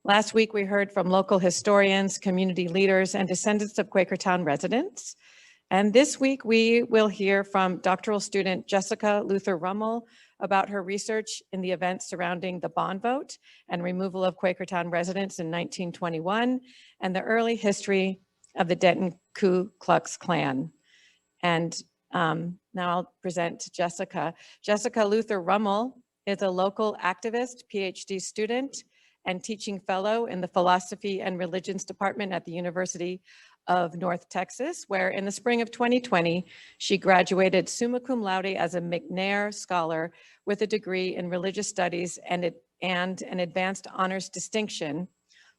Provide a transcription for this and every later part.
Last week, we heard from local historians, community leaders, and descendants of Quakertown residents. And this week, we will hear from doctoral student Jessica Luther Rummel about her research in the events surrounding the bond vote and removal of Quakertown residents in 1921 and the early history of the Denton Ku Klux Klan. And now I'll present Jessica. Jessica Luther Rummel is a local activist, PhD student, and teaching fellow in the Philosophy and Religions Department at the University of North Texas, where in the spring of 2020, she graduated summa cum laude as a McNair Scholar with a degree in Religious Studies and an advanced honors distinction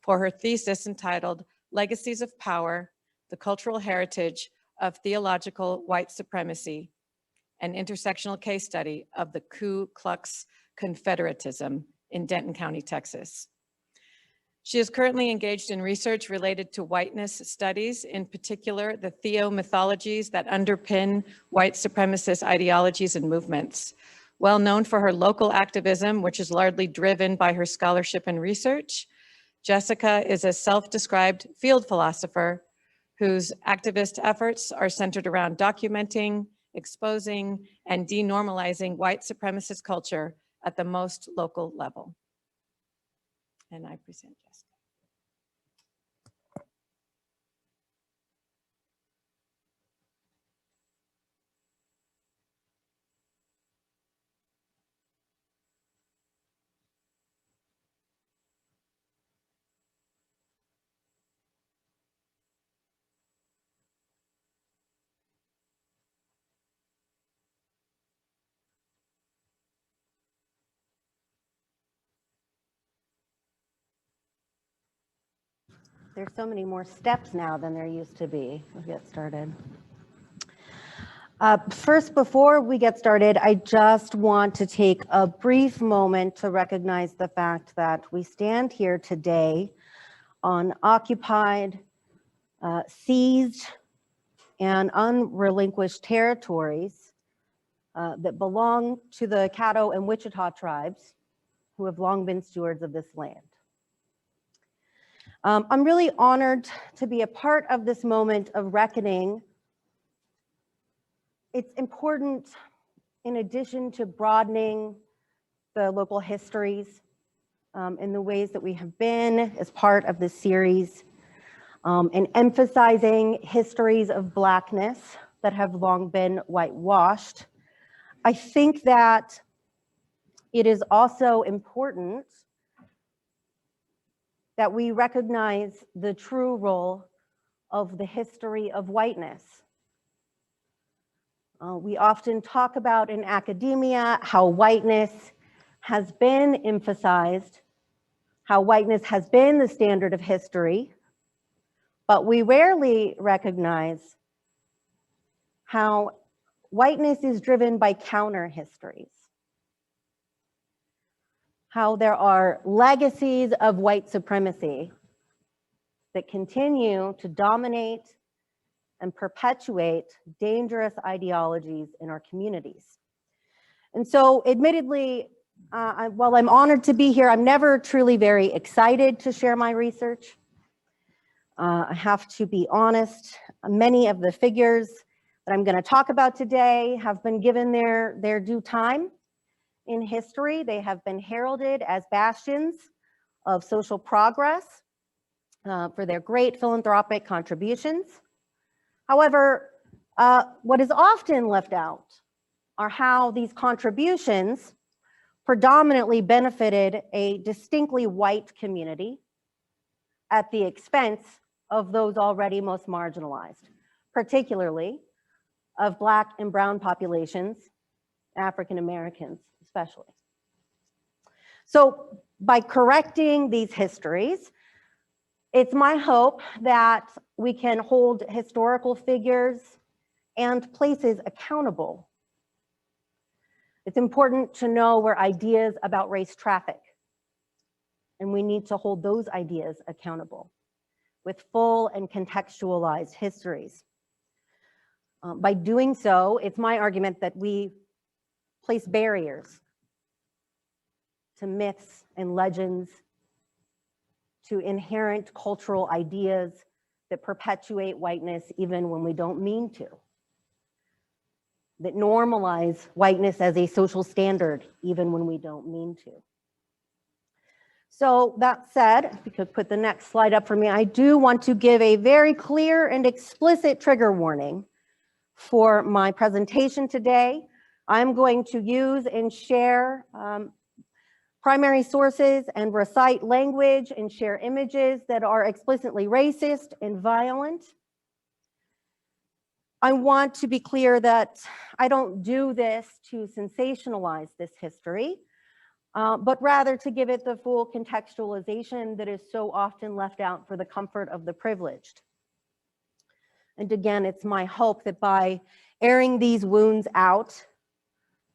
for her thesis entitled Legacies of Power, the Cultural Heritage of Theological White Supremacy, an intersectional case study of the Ku Klux Confederatism in Denton County, Texas. She is currently engaged in research related to whiteness studies, in particular the theomythologies that underpin white supremacist ideologies and movements. Well known for her local activism, which is largely driven by her scholarship and research, Jessica is a self-described field philosopher whose activist efforts are centered around documenting, exposing, and denormalizing white supremacist culture at the most local level. And I present Jessica. There's so many more steps now than there used to be. We'll get started. First, before we get started, I just want to take a brief moment to recognize the fact that we stand here today on occupied, seized, and unrelinquished territories that belong to the Caddo and Wichita tribes, who have long been stewards of this land. I'm really honored to be a part of this moment of reckoning. It's important, in addition to broadening the local histories in the ways that we have been as part of this series, and emphasizing histories of Blackness that have long been whitewashed. I think that it is also important that we recognize the true role of the history of whiteness. We often talk about in academia how whiteness has been emphasized, how whiteness has been the standard of history, but we rarely recognize how whiteness is driven by counter histories. How there are legacies of white supremacy that continue to dominate and perpetuate dangerous ideologies in our communities. And so admittedly, while I'm honored to be here, I'm never truly very excited to share my research. I have to be honest, many of the figures that I'm going to talk about today have been given their due time in history. They have been heralded as bastions of social progress for their great philanthropic contributions. However, what is often left out are how these contributions predominantly benefited a distinctly white community at the expense of those already most marginalized, particularly of Black and brown populations, African Americans especially. So by correcting these histories, it's my hope that we can hold historical figures and places accountable. It's important to know where ideas about race traffic, and we need to hold those ideas accountable with full and contextualized histories. By doing so, it's my argument that we place barriers to myths and legends, to inherent cultural ideas that perpetuate whiteness even when we don't mean to, that normalize whiteness as a social standard even when we don't mean to. So that said, if you could put the next slide up for me, I do want to give a very clear and explicit trigger warning for my presentation today. I'm going to use and share primary sources and recite language and share images that are explicitly racist and violent. I want to be clear that I don't do this to sensationalize this history, but rather to give it the full contextualization that is so often left out for the comfort of the privileged. And again, it's my hope that by airing these wounds out,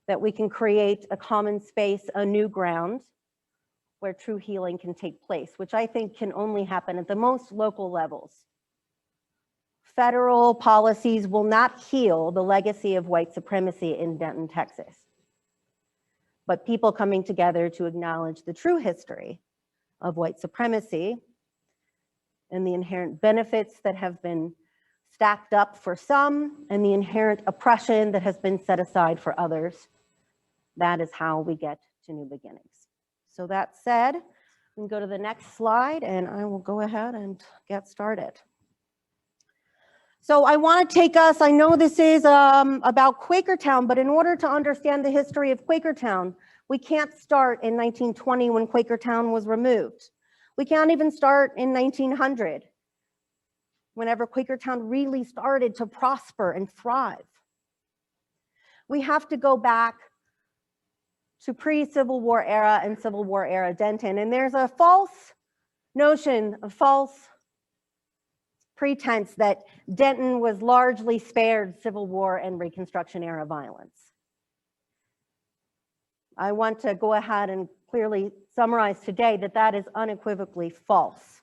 that we can create a common space, a new ground, where true healing can take place, which I think can only happen at the most local levels. Federal policies will not heal the legacy of white supremacy in Denton, Texas. But people coming together to acknowledge the true history of white supremacy and the inherent benefits that have been stacked up for some and the inherent oppression that has been set aside for others, that is how we get to new beginnings. So that said, we can go to the next slide and I will go ahead and get started. So I want to take us, I know this is about Quakertown, but in order to understand the history of Quakertown, we can't start in 1920 when Quakertown was removed. We can't even start in 1900, whenever Quakertown really started to prosper and thrive. We have to go back to pre-Civil War era and Civil War era Denton. And there's a false notion, a false pretense that Denton was largely spared Civil War and Reconstruction era violence. I want to go ahead and clearly summarize today that that is unequivocally false.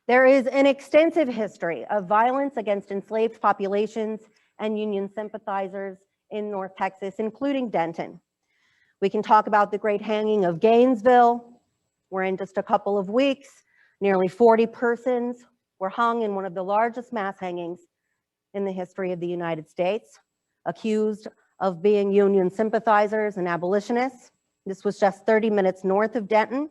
There is an extensive history of violence against enslaved populations and Union sympathizers in North Texas, including Denton. We can talk about the great hanging of Gainesville, where in just a couple of weeks, nearly 40 persons were hung in one of the largest mass hangings in the history of the United States, accused of being Union sympathizers and abolitionists. This was just 30 minutes north of Denton.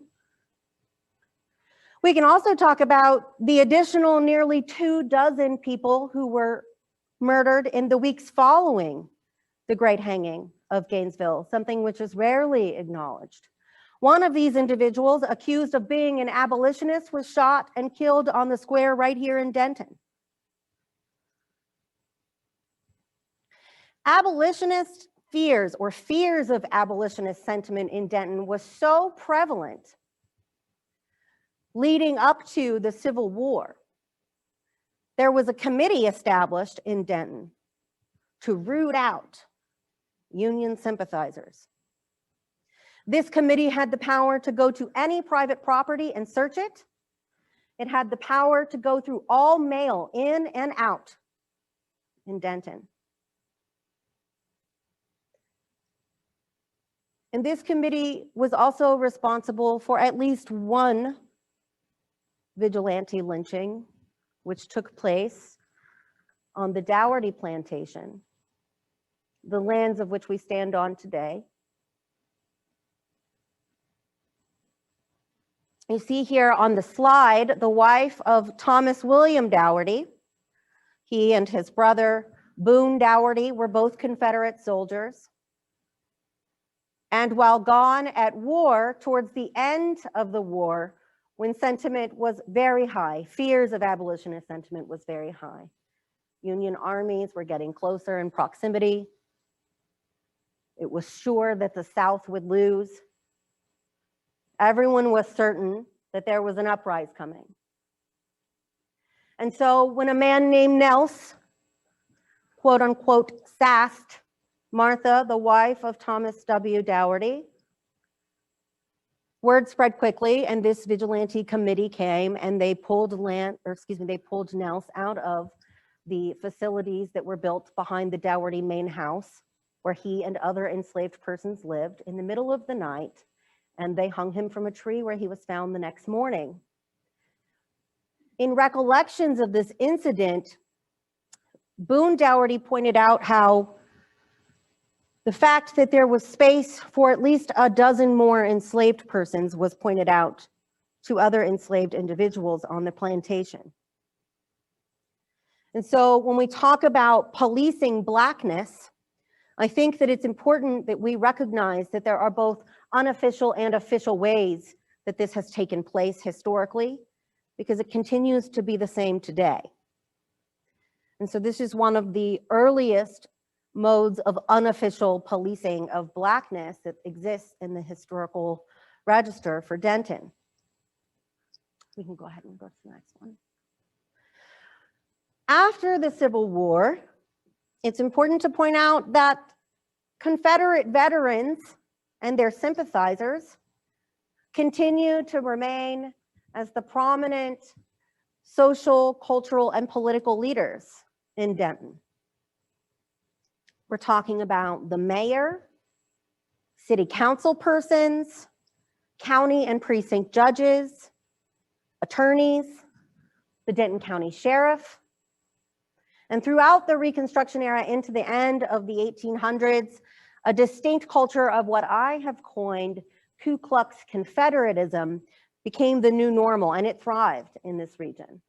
We can also talk about the additional nearly 24 people who were murdered in the weeks following the great hanging of Gainesville, something which is rarely acknowledged. One of these individuals, accused of being an abolitionist, was shot and killed on the square right here in Denton. Abolitionist fears, or fears of abolitionist sentiment in Denton, was so prevalent leading up to the Civil War. There was a committee established in Denton to root out Union sympathizers. This committee had the power to go to any private property and search it. It had the power to go through all mail in and out in Denton. And this committee was also responsible for at least one vigilante lynching, which took place on the Dougherty plantation, the lands of which we stand on today. You see here on the slide, the wife of Thomas William Dougherty. He and his brother, Boone Dougherty, were both Confederate soldiers. And while gone at war, towards the end of the war, when sentiment was very high, fears of abolitionist sentiment was very high. Union armies were getting closer in proximity. It was sure that the South would lose. Everyone was certain that there was an uprising coming. And so when a man named Nels, quote unquote, sassed Martha, the wife of Thomas W. Dougherty, word spread quickly, and this vigilante committee came and they pulled Nels out of the facilities that were built behind the Dougherty main house, where he and other enslaved persons lived, in the middle of the night, and they hung him from a tree where he was found the next morning. In recollections of this incident, Boone Dougherty pointed out how the fact that there was space for at least a dozen more enslaved persons was pointed out to other enslaved individuals on the plantation. And so when we talk about policing Blackness, I think that it's important that we recognize that there are both unofficial and official ways that this has taken place historically, because it continues to be the same today. And so this is one of the earliest modes of unofficial policing of Blackness that exists in the historical register for Denton. We can go ahead and go to the next one. After the Civil War, it's important to point out that Confederate veterans and their sympathizers continue to remain as the prominent social, cultural, and political leaders in Denton. We're talking about the mayor, city council persons, county and precinct judges, attorneys, the Denton County Sheriff. And throughout the Reconstruction era into the end of the 1800s, a distinct culture of what I have coined Ku Klux Confederatism became the new normal, and it thrived in this region.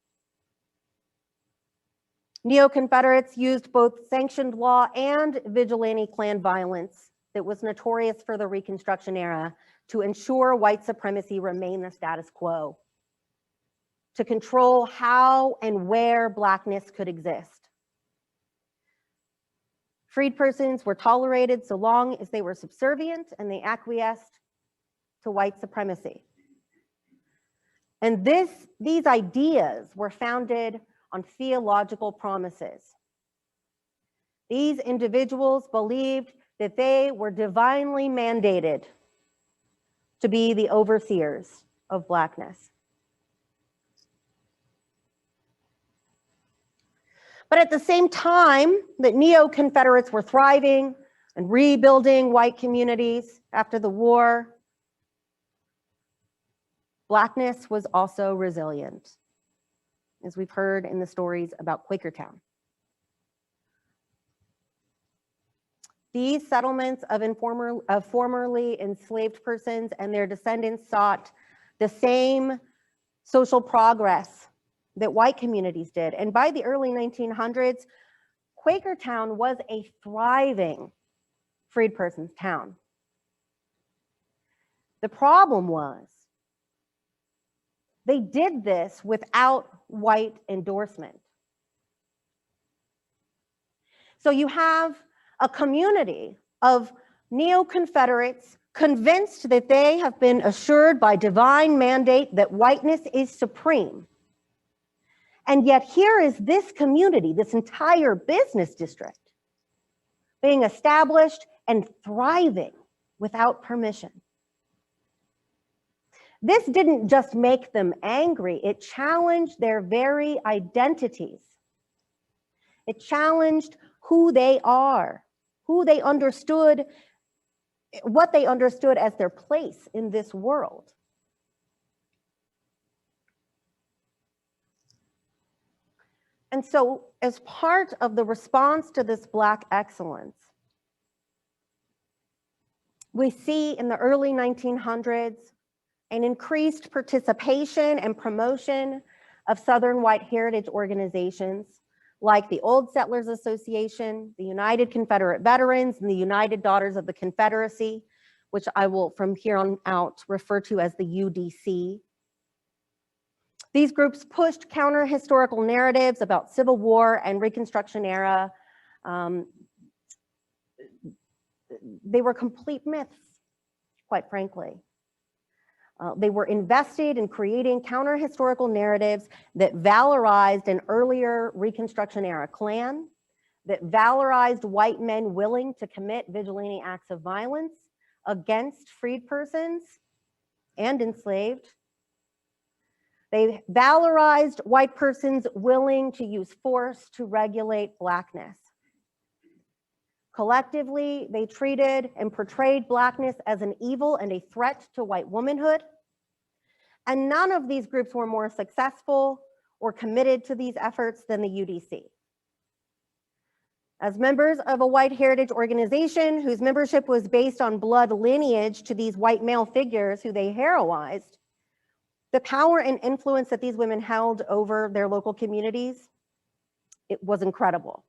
Neo-Confederates used both sanctioned law and vigilante Klan violence that was notorious for the Reconstruction era to ensure white supremacy remained the status quo, to control how and where Blackness could exist. Freed persons were tolerated so long as they were subservient and they acquiesced to white supremacy. And these ideas were founded on theological promises. These individuals believed that they were divinely mandated to be the overseers of Blackness. But at the same time that neo-Confederates were thriving and rebuilding white communities after the war, Blackness was also resilient, as we've heard in the stories about Quakertown. These settlements of formerly enslaved persons and their descendants sought the same social progress that white communities did. And by the early 1900s, Quakertown was a thriving freed persons town. The problem was they did this without white endorsement. So you have a community of neo-Confederates convinced that they have been assured by divine mandate that whiteness is supreme. And yet here is this community, this entire business district, being established and thriving without permission. This didn't just make them angry, it challenged their very identities. It challenged who they are, who they understood, what they understood as their place in this world. And so, as part of the response to this Black excellence, we see in the early 1900s an increased participation and promotion of Southern white heritage organizations like the Old Settlers Association, the United Confederate Veterans, and the United Daughters of the Confederacy, which I will from here on out refer to as the UDC. These groups pushed counter-historical narratives about Civil War and Reconstruction era. They were complete myths, quite frankly. They were invested in creating counter-historical narratives that valorized an earlier Reconstruction era Klan, that valorized white men willing to commit vigilante acts of violence against freed persons and enslaved. They valorized white persons willing to use force to regulate Blackness. Collectively, they treated and portrayed Blackness as an evil and a threat to white womanhood. And none of these groups were more successful or committed to these efforts than the UDC. As members of a white heritage organization whose membership was based on blood lineage to these white male figures who they heroized, the power and influence that these women held over their local communities, it was incredible.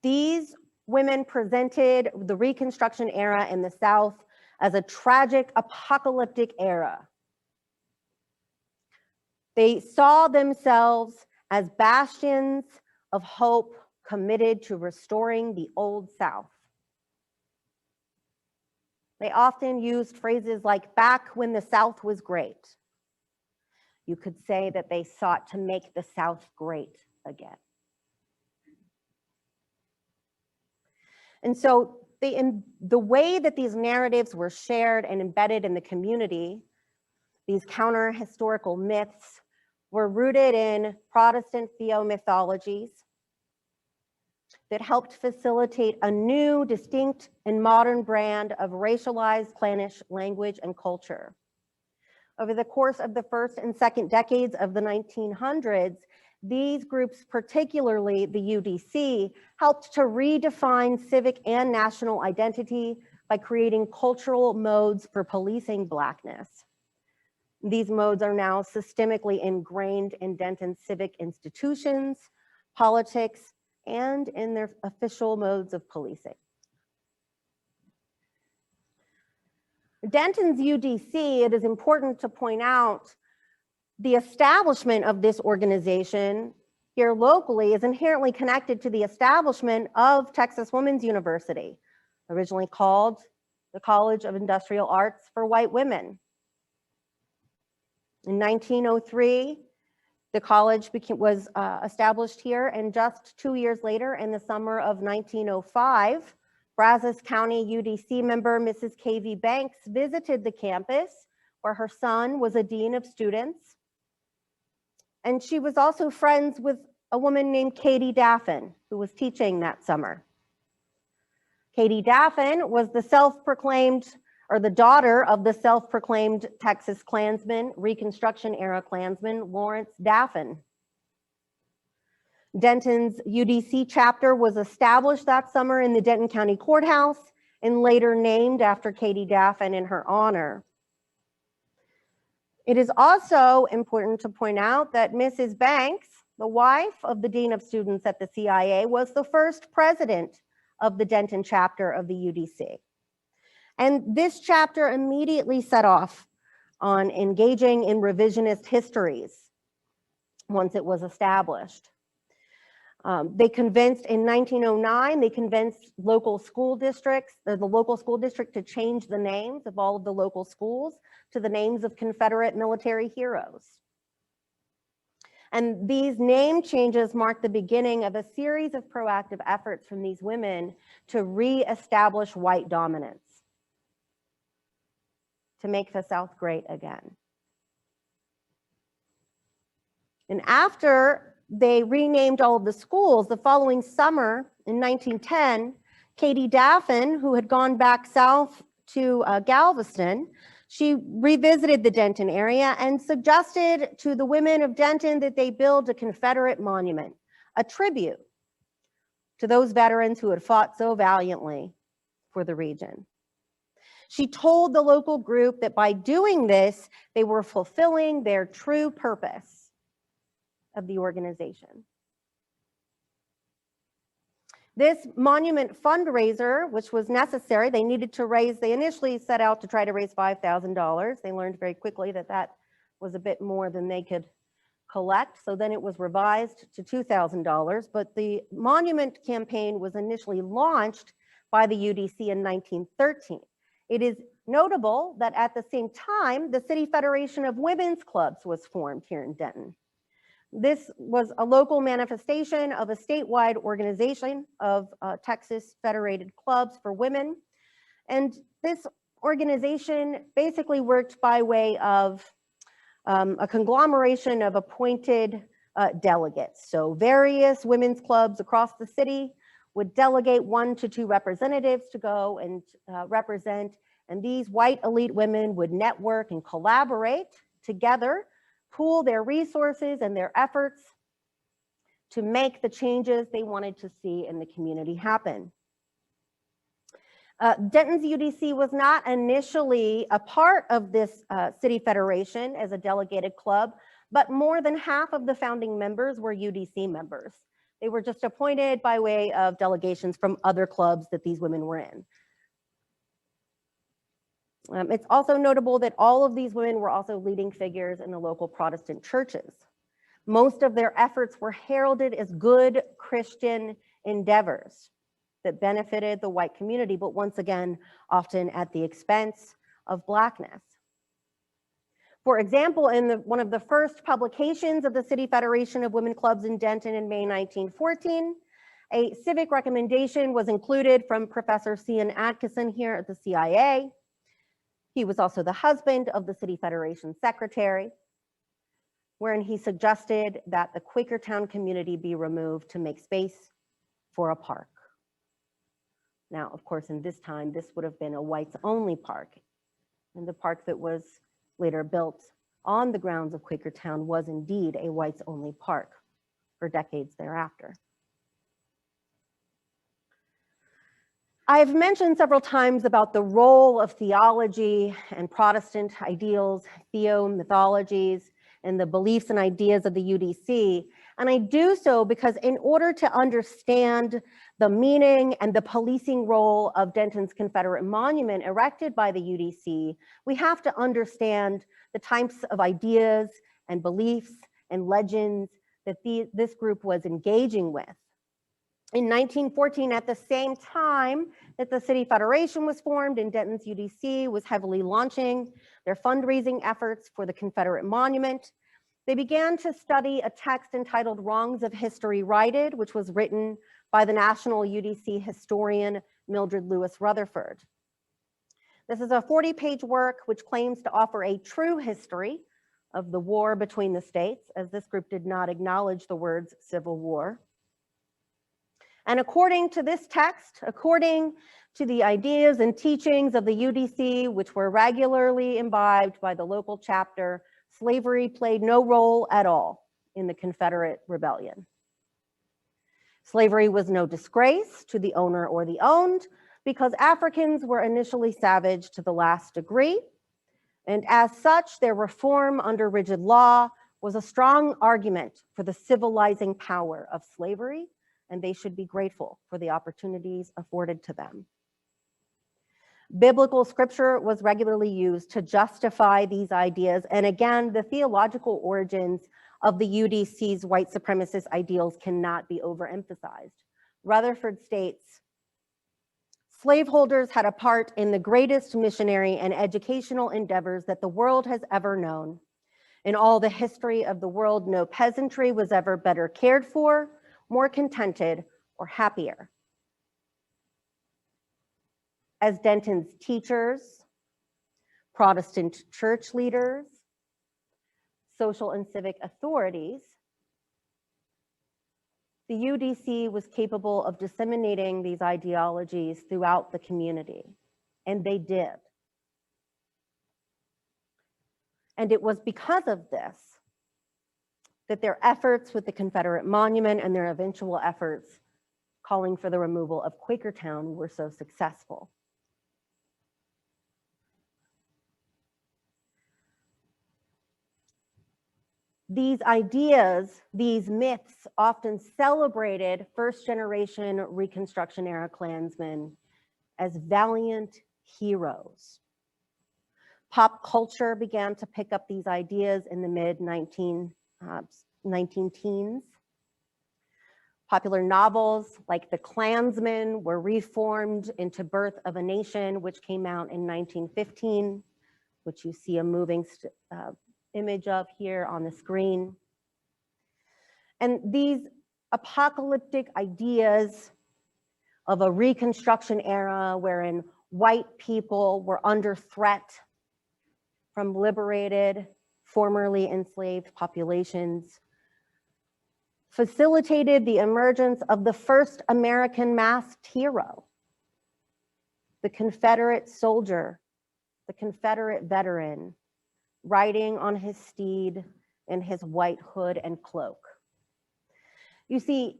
These women presented the Reconstruction era in the South as a tragic, apocalyptic era. They saw themselves as bastions of hope committed to restoring the old South. They often used phrases like, back when the South was great. You could say that they sought to make the South great again. And so the way that these narratives were shared and embedded in the community, these counter-historical myths, were rooted in Protestant theomythologies that helped facilitate a new, distinct, and modern brand of racialized clannish language and culture. Over the course of the first and second decades of the 1900s, these groups, particularly the UDC, helped to redefine civic and national identity by creating cultural modes for policing Blackness. These modes are now systemically ingrained in Denton's civic institutions, politics, and in their official modes of policing. Dentons UDC, it is important to point out, the establishment of this organization here locally is inherently connected to the establishment of Texas Women's University, originally called the College of Industrial Arts for White Women. In 1903, the college was established here, and just 2 years later, in the summer of 1905, Brazos County UDC member Mrs. K.V. Banks visited the campus where her son was a dean of students. And she was also friends with a woman named Katie Daffin, who was teaching that summer. Katie Daffin was the the daughter of the self-proclaimed Texas Klansman, Reconstruction era Klansman, Lawrence Daffin. Denton's UDC chapter was established that summer in the Denton County Courthouse and later named after Katie Daffin in her honor. It is also important to point out that Mrs. Banks, the wife of the Dean of Students at the CIA, was the first president of the Denton chapter of the UDC. And this chapter immediately set off on engaging in revisionist histories once it was established. They convinced in 1909, they convinced local school districts, the local school district, to change the names of all of the local schools to the names of Confederate military heroes. And these name changes marked the beginning of a series of proactive efforts from these women to re-establish white dominance, to make the South great again. And after they renamed all of the schools, the following summer in 1910, Katie Daffin, who had gone back south to Galveston, she revisited the Denton area and suggested to the women of Denton that they build a Confederate monument, a tribute to those veterans who had fought so valiantly for the region. She told the local group that by doing this, they were fulfilling their true purpose of the organization. This monument fundraiser, which was necessary, they needed to raise, they initially set out to try to raise $5,000. They learned very quickly that that was a bit more than they could collect. So then it was revised to $2,000. But the monument campaign was initially launched by the UDC in 1913. It is notable that at the same time, the City Federation of Women's Clubs was formed here in Denton. This was a local manifestation of a statewide organization of Texas Federated Clubs for Women. And this organization basically worked by way of a conglomeration of appointed delegates. So various women's clubs across the city would delegate 1 to 2 representatives to go and represent, and these white elite women would network and collaborate together, pool their resources and their efforts to make the changes they wanted to see in the community happen. Dentons UDC was not initially a part of this city federation as a delegated club, but more than half of the founding members were UDC members. They were just appointed by way of delegations from other clubs that these women were in. It's also notable that all of these women were also leading figures in the local Protestant churches. Most of their efforts were heralded as good Christian endeavors that benefited the white community, but once again, often at the expense of Blackness. For example, in one of the first publications of the City Federation of Women Clubs in Denton in May 1914, a civic recommendation was included from Professor C.N. Atkinson here at the CIA. He was also the husband of the City Federation secretary, wherein he suggested that the Quakertown community be removed to make space for a park. Now, of course, in this time, this would have been a whites-only park, and the park that was later built on the grounds of Quakertown was indeed a whites-only park for decades thereafter. I've mentioned several times about the role of theology and Protestant ideals, theo-mythologies, and the beliefs and ideas of the UDC. And I do so because in order to understand the meaning and the policing role of Denton's Confederate monument erected by the UDC, we have to understand the types of ideas and beliefs and legends that this group was engaging with. In 1914, at the same time that the City Federation was formed and Dentons UDC was heavily launching their fundraising efforts for the Confederate monument, they began to study a text entitled Wrongs of History Righted, which was written by the national UDC historian Mildred Lewis Rutherford. This is a 40-page work which claims to offer a true history of the war between the states, as this group did not acknowledge the words Civil War. And according to this text, according to the ideas and teachings of the UDC, which were regularly imbibed by the local chapter, slavery played no role at all in the Confederate rebellion. Slavery was no disgrace to the owner or the owned because Africans were initially savage to the last degree. And as such, their reform under rigid law was a strong argument for the civilizing power of slavery, and they should be grateful for the opportunities afforded to them. Biblical scripture was regularly used to justify these ideas, and again, the theological origins of the UDC's white supremacist ideals cannot be overemphasized. Rutherford states, slaveholders had a part in the greatest missionary and educational endeavors that the world has ever known. In all the history of the world, no peasantry was ever better cared for, more contented, or happier. As Denton's teachers, Protestant church leaders, social and civic authorities, the UDC was capable of disseminating these ideologies throughout the community, and they did. And it was because of this that their efforts with the Confederate monument and their eventual efforts calling for the removal of Quakertown were so successful. These ideas, these myths, often celebrated first-generation Reconstruction era Klansmen as valiant heroes. Pop culture began to pick up these ideas in the mid-19-teens. Popular novels like The Klansman were reformed into Birth of a Nation, which came out in 1915, which you see a moving image of here on the screen. And these apocalyptic ideas of a Reconstruction era wherein white people were under threat from liberated, formerly enslaved populations facilitated the emergence of the first American masked hero, the Confederate soldier, the Confederate veteran, riding on his steed in his white hood and cloak. You see,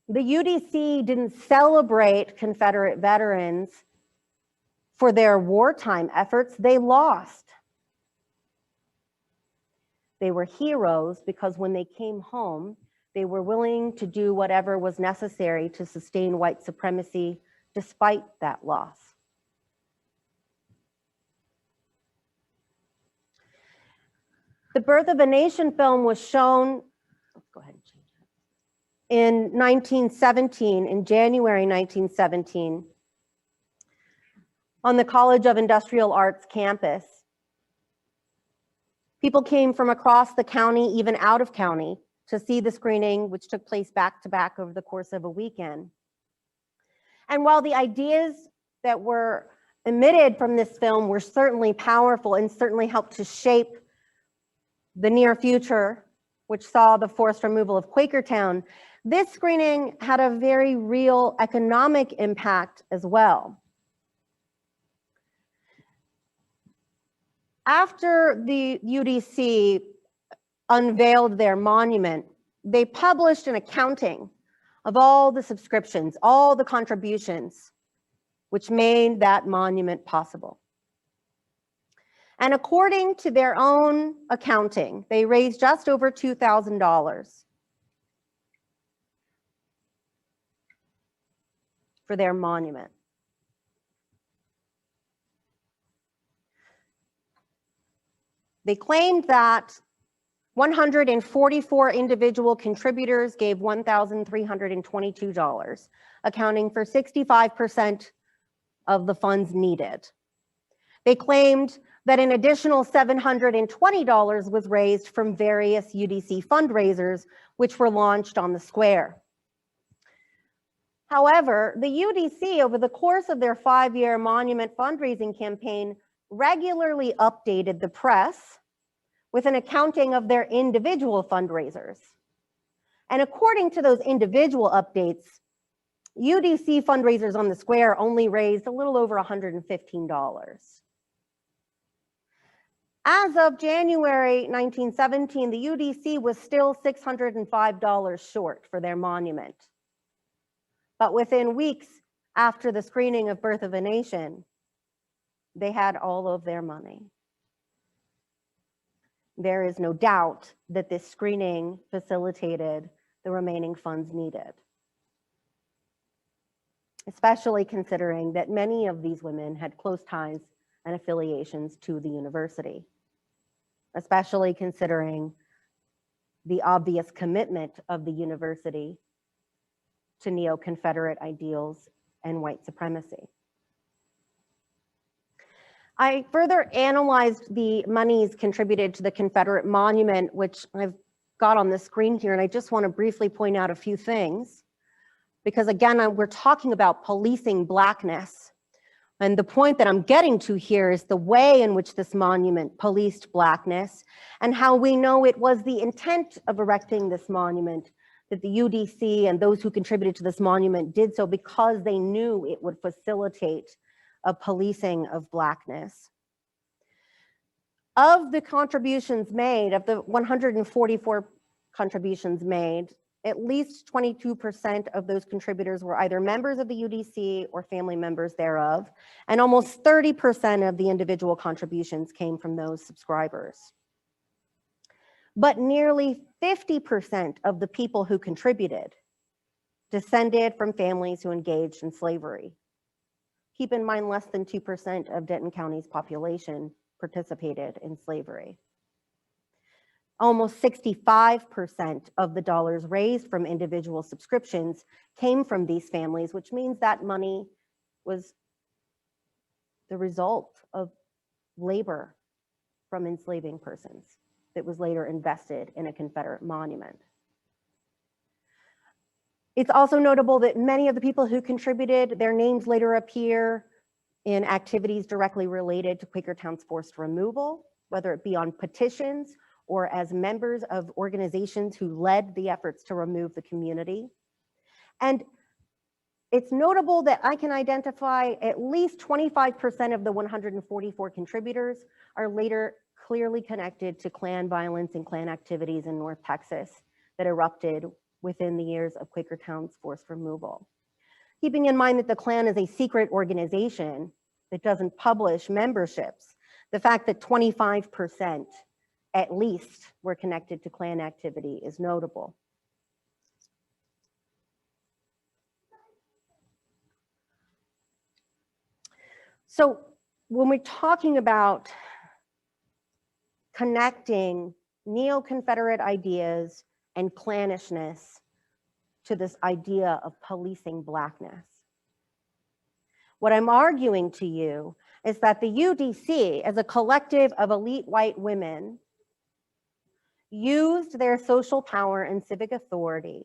the UDC didn't celebrate Confederate veterans for their wartime efforts. They lost. They were heroes because when they came home, they were willing to do whatever was necessary to sustain white supremacy despite that loss. The Birth of a Nation film was shown, let's go ahead and change that, in 1917, in January 1917, on the College of Industrial Arts campus. People came from across the county, even out of county, to see the screening, which took place back to back over the course of a weekend. And while the ideas that were emitted from this film were certainly powerful and certainly helped to shape the near future, which saw the forced removal of Quakertown, this screening had a very real economic impact as well. After the UDC unveiled their monument, they published an accounting of all the subscriptions, all the contributions, which made that monument possible. And according to their own accounting, they raised just over $2,000 for their monument. They claimed that 144 individual contributors gave $1,322, accounting for 65% of the funds needed. They claimed that an additional $720 was raised from various UDC fundraisers, which were launched on the square. However, the UDC, over the course of their 5-year monument fundraising campaign, regularly updated the press with an accounting of their individual fundraisers. And according to those individual updates, UDC fundraisers on the square only raised a little over $115. As of January 1917, the UDC was still $605 short for their monument. But within weeks after the screening of Birth of a Nation, they had all of their money. There is no doubt that this screening facilitated the remaining funds needed, especially considering that many of these women had close ties and affiliations to the university, especially considering the obvious commitment of the university to neo-Confederate ideals and white supremacy. I further analyzed the monies contributed to the Confederate monument, which I've got on the screen here, and I just want to briefly point out a few things, because again, we're talking about policing Blackness. And the point that I'm getting to here is the way in which this monument policed Blackness and how we know it was the intent of erecting this monument, that the UDC and those who contributed to this monument did so because they knew it would facilitate a policing of Blackness. Of the contributions made, of the 144 contributions made, at least 22% of those contributors were either members of the UDC or family members thereof, and almost 30% of the individual contributions came from those subscribers. But nearly 50% of the people who contributed descended from families who engaged in slavery. Keep in mind, less than 2% of Denton County's population participated in slavery. Almost 65% of the dollars raised from individual subscriptions came from these families, which means that money was the result of labor from enslaving persons that was later invested in a Confederate monument. It's also notable that many of the people who contributed, their names later appear in activities directly related to Quakertown's forced removal, whether it be on petitions or as members of organizations who led the efforts to remove the community. And it's notable that I can identify at least 25% of the 144 contributors are later clearly connected to Klan violence and Klan activities in North Texas that erupted within the years of Quakertown's forced removal. Keeping in mind that the Klan is a secret organization that doesn't publish memberships, the fact that 25% at least were connected to Klan activity is notable. So when we're talking about connecting neo-Confederate ideas and Klanishness to this idea of policing Blackness, what I'm arguing to you is that the UDC, as a collective of elite white women, used their social power and civic authority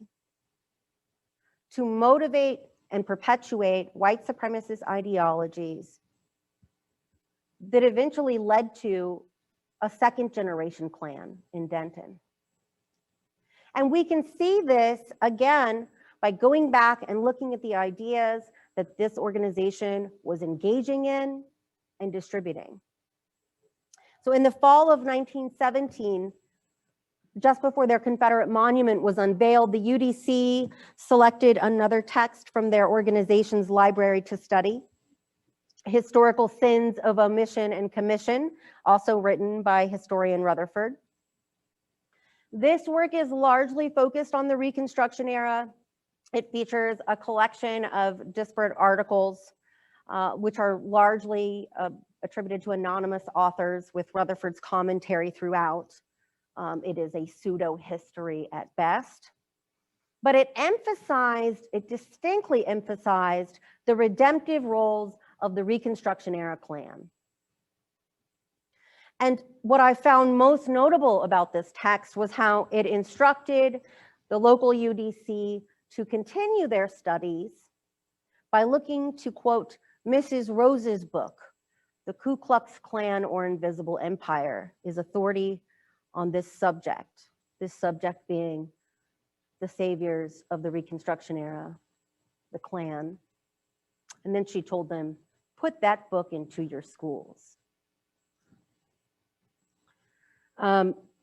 to motivate and perpetuate white supremacist ideologies that eventually led to a second generation Klan in Denton. And we can see this again by going back and looking at the ideas that this organization was engaging in and distributing. So in the fall of 1917, just before their Confederate monument was unveiled, the UDC selected another text from their organization's library to study, Historical Sins of Omission and Commission, also written by historian Rutherford. This work is largely focused on the Reconstruction era. It features a collection of disparate articles, which are largely attributed to anonymous authors with Rutherford's commentary throughout. It is a pseudo-history at best. But it distinctly emphasized the redemptive roles of the Reconstruction era Klan. And what I found most notable about this text was how it instructed the local UDC to continue their studies by looking to, quote, Mrs. Rose's book, The Ku Klux Klan or Invisible Empire, is authority on this subject being the saviors of the Reconstruction era, the Klan. And then she told them, put that book into your schools.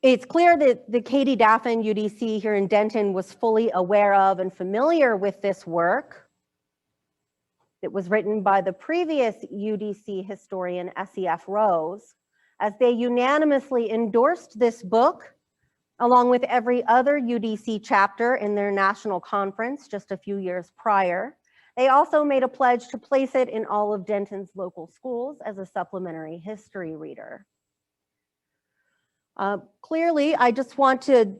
It's clear that the Katie Daffin UDC here in Denton was fully aware of and familiar with this work that was written by the previous UDC historian, S.E.F. Rose, as they unanimously endorsed this book along with every other UDC chapter in their national conference just a few years prior. They also made a pledge to place it in all of Denton's local schools as a supplementary history reader. Clearly, I just want to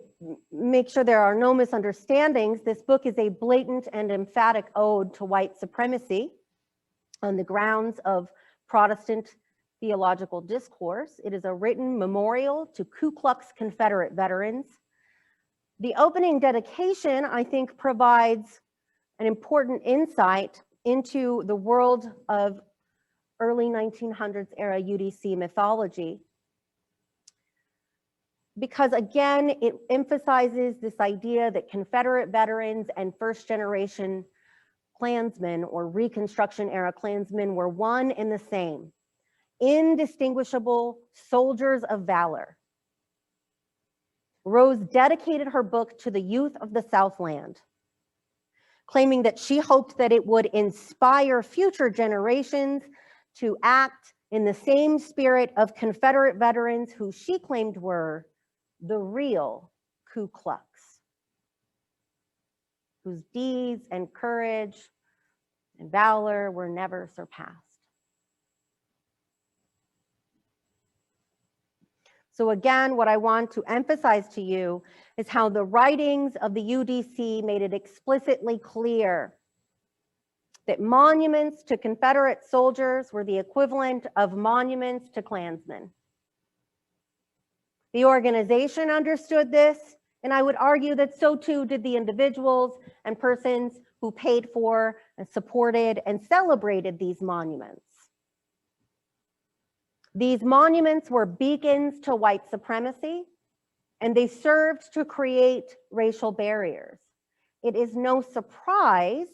make sure there are no misunderstandings. This book is a blatant and emphatic ode to white supremacy on the grounds of Protestant theological discourse. It is a written memorial to Ku Klux Confederate veterans. The opening dedication, I think, provides an important insight into the world of early 1900s era UDC mythology, because again, it emphasizes this idea that Confederate veterans and first generation Klansmen or Reconstruction era Klansmen were one and the same, indistinguishable soldiers of valor. Rose dedicated her book to the youth of the Southland, claiming that she hoped that it would inspire future generations to act in the same spirit of Confederate veterans who she claimed were the real Ku Klux, whose deeds and courage and valor were never surpassed. So again, what I want to emphasize to you is how the writings of the UDC made it explicitly clear that monuments to Confederate soldiers were the equivalent of monuments to Klansmen. The organization understood this, and I would argue that so too did the individuals and persons who paid for and supported and celebrated these monuments. These monuments were beacons to white supremacy, and they served to create racial barriers. It is no surprise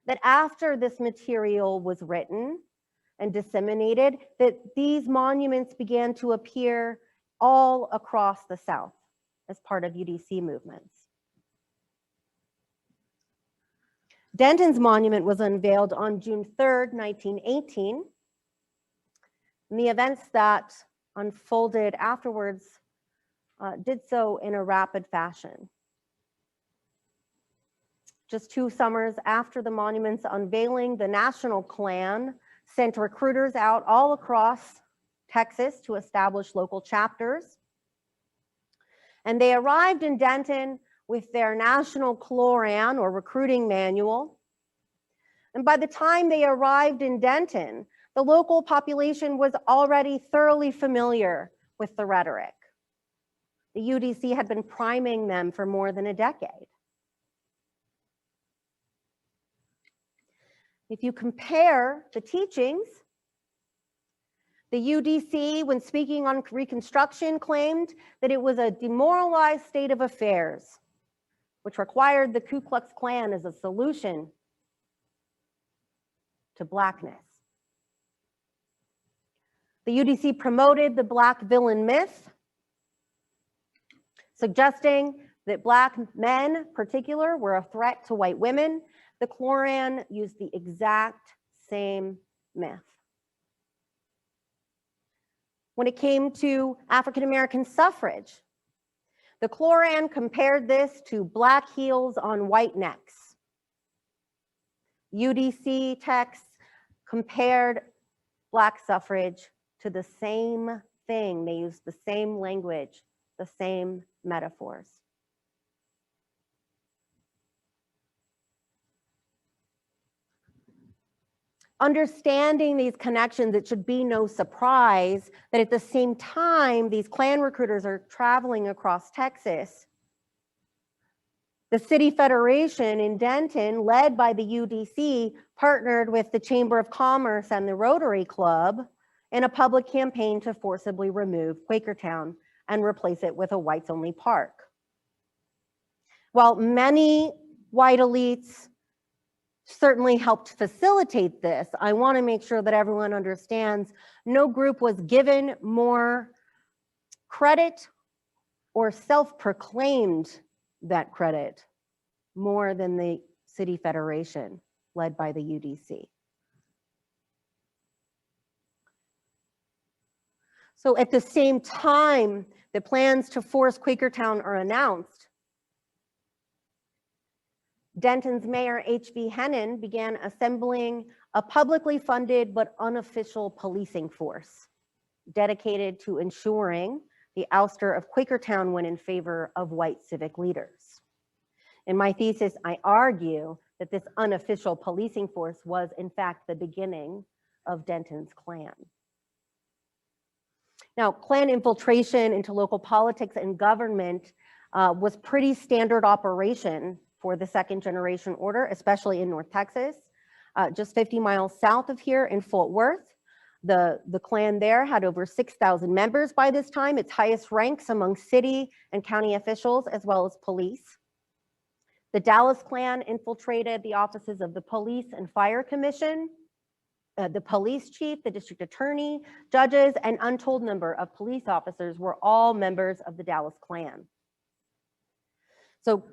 that after this material was written and disseminated, that these monuments began to appear all across the South as part of UDC movements. Denton's monument was unveiled on June 3rd, 1918. And the events that unfolded afterwards did so in a rapid fashion. Just 2 summers after the monument's unveiling, the National Klan sent recruiters out all across Texas to establish local chapters. And they arrived in Denton with their national Kloran, or recruiting manual. And by the time they arrived in Denton, the local population was already thoroughly familiar with the rhetoric. The UDC had been priming them for more than a decade. If you compare the teachings, the UDC, when speaking on Reconstruction, claimed that it was a demoralized state of affairs, which required the Ku Klux Klan as a solution to Blackness. The UDC promoted the Black villain myth, suggesting that Black men, in particular, were a threat to white women. The Kloran used the exact same myth. When it came to African American suffrage, the Kloran compared this to black heels on white necks. UDC texts compared Black suffrage to the same thing. They used the same language, the same metaphors. Understanding these connections, it should be no surprise that at the same time these Klan recruiters are traveling across Texas, the City Federation in Denton, led by the UDC, partnered with the Chamber of Commerce and the Rotary Club in a public campaign to forcibly remove Quakertown and replace it with a whites-only park. While many white elites certainly helped facilitate this, I want to make sure that everyone understands no group was given more credit or self-proclaimed that credit more than the City Federation led by the UDC. So at the same time, the plans to force Quakertown are announced, Denton's Mayor H.V. Hennon began assembling a publicly funded but unofficial policing force dedicated to ensuring the ouster of Quakertown went in favor of white civic leaders. In my thesis, I argue that this unofficial policing force was in fact the beginning of Dentons Clan. Now, Klan infiltration into local politics and government was pretty standard operation for the second generation order, especially in North Texas. Just 50 miles south of here in Fort Worth, the Klan there had over 6,000 members by this time, its highest ranks among city and county officials, as well as police. The Dallas Klan infiltrated the offices of the Police and Fire Commission, the police chief, the district attorney, judges, and untold number of police officers were all members of the Dallas Klan. So,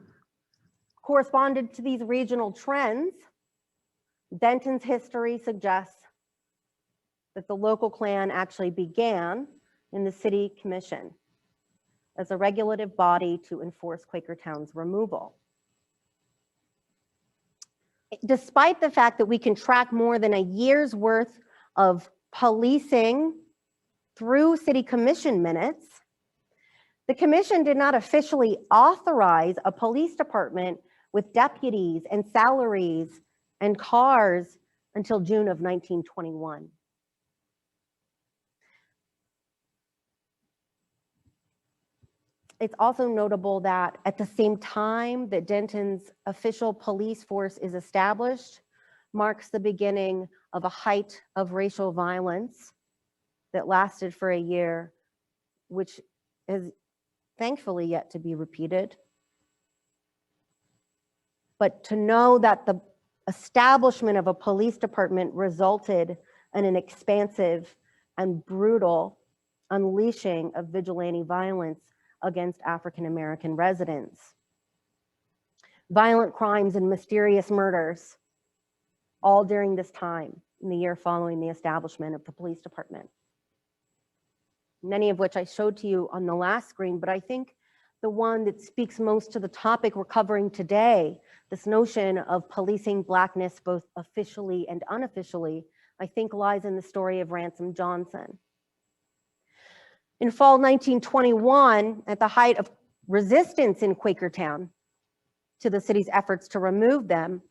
corresponded to these regional trends, Denton's history suggests that the local Klan actually began in the city commission as a regulative body to enforce Quakertown's removal. Despite the fact that we can track more than a year's worth of policing through city commission minutes, the commission did not officially authorize a police department with deputies and salaries and cars until June of 1921. It's also notable that at the same time that Denton's official police force is established, marks the beginning of a height of racial violence that lasted for a year, which has thankfully yet to be repeated. But to know that the establishment of a police department resulted in an expansive and brutal unleashing of vigilante violence against African-American residents. Violent crimes and mysterious murders, all during this time in the year following the establishment of the police department. Many of which I showed to you on the last screen, but I think the one that speaks most to the topic we're covering today, this notion of policing Blackness both officially and unofficially, I think lies in the story of Ransom Johnson. In fall 1921, at the height of resistance in Quakertown to the city's efforts to remove them,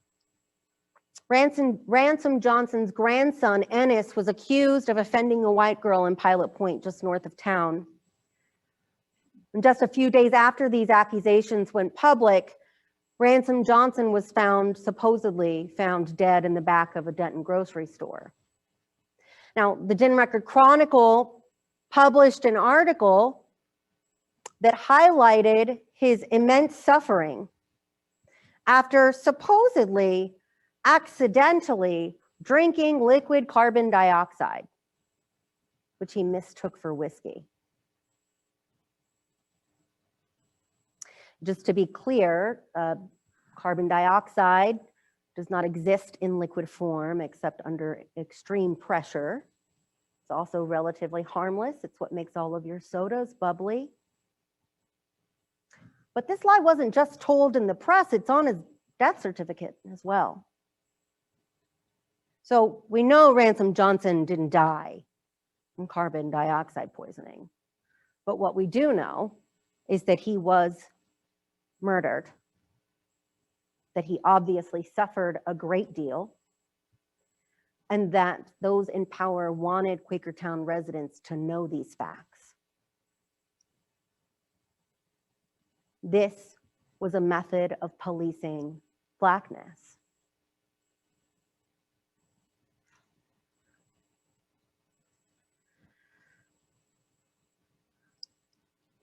Ransom Johnson's grandson, Ennis, was accused of offending a white girl in Pilot Point, just north of town. And just a few days after these accusations went public, Ransom Johnson was supposedly found dead in the back of a Denton grocery store. Now, the Denton Record Chronicle published an article that highlighted his immense suffering after supposedly accidentally drinking liquid carbon dioxide, which he mistook for whiskey. Just to be clear, carbon dioxide does not exist in liquid form except under extreme pressure. It's also relatively harmless. It's what makes all of your sodas bubbly. But this lie wasn't just told in the press, it's on his death certificate as well. So we know Ransom Johnson didn't die from carbon dioxide poisoning. But what we do know is that he was murdered, that he obviously suffered a great deal, and that those in power wanted Quakertown residents to know these facts. This was a method of policing Blackness.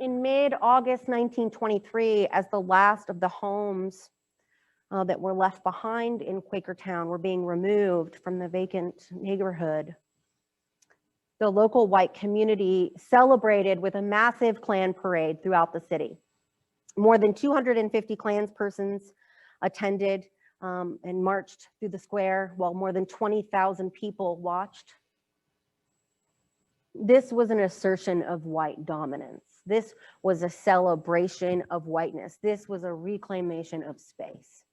In mid-August 1923, as the last of the homes that were left behind in Quakertown were being removed from the vacant neighborhood, the local white community celebrated with a massive Klan parade throughout the city. More than 250 Klanspersons attended and marched through the square, while more than 20,000 people watched. This was an assertion of white dominance. This was a celebration of whiteness. This was a reclamation of space.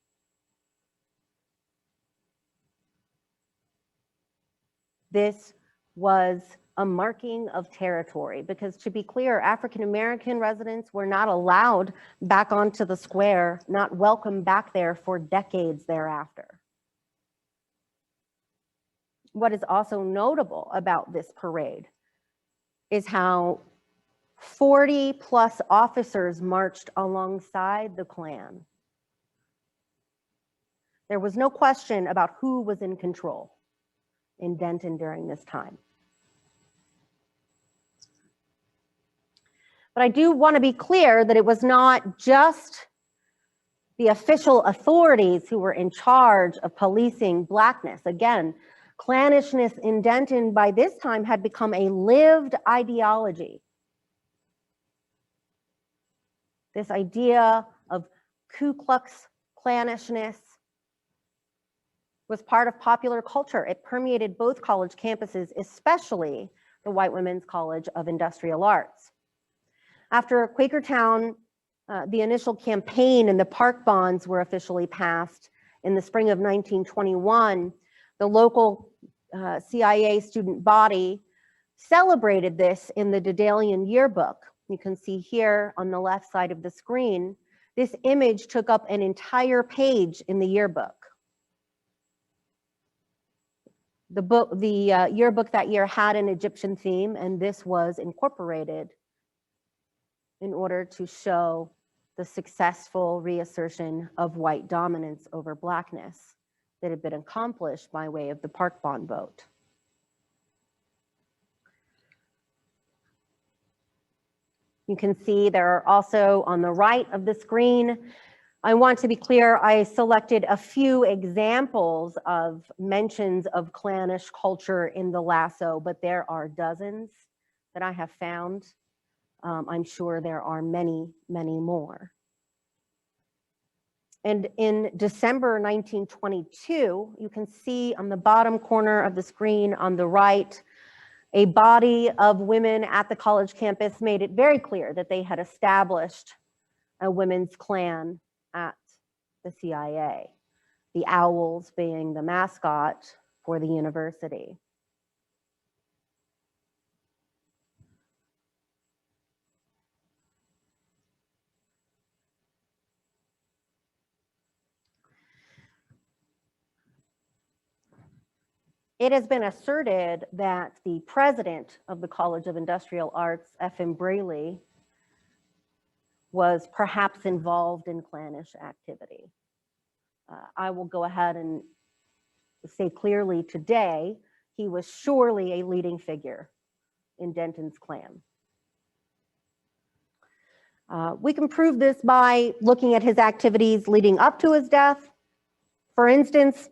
This was a marking of territory, because to be clear, African-American residents were not allowed back onto the square, not welcome back there for decades thereafter. What is also notable about this parade is how 40 plus officers marched alongside the Klan. There was no question about who was in control in Denton during this time. But I do want to be clear that it was not just the official authorities who were in charge of policing Blackness. Again, Klanishness in Denton by this time had become a lived ideology. This idea of Ku Klux Klanishness was part of popular culture. It permeated both college campuses, especially the White Women's College of Industrial Arts. After Quakertown, the initial campaign and the park bonds were officially passed in the spring of 1921, the local CIA student body celebrated this in the Dedalian Yearbook. You can see here on the left side of the screen, this image took up an entire page in the yearbook. The yearbook that year had an Egyptian theme, and this was incorporated in order to show the successful reassertion of white dominance over Blackness that had been accomplished by way of the park bond vote. You can see there are also on the right of the screen. I want to be clear, I selected a few examples of mentions of clannish culture in the lasso, but there are dozens that I have found. I'm sure there are many, many more. And in December 1922, you can see on the bottom corner of the screen on the right, a body of women at the college campus made it very clear that they had established a women's Klan at the CIA, the owls being the mascot for the university. It has been asserted that the president of the College of Industrial Arts, F.M. Braley, was perhaps involved in clannish activity. I will go ahead and say clearly today, he was surely a leading figure in Dentons Clan. We can prove this by looking at his activities leading up to his death. For instance,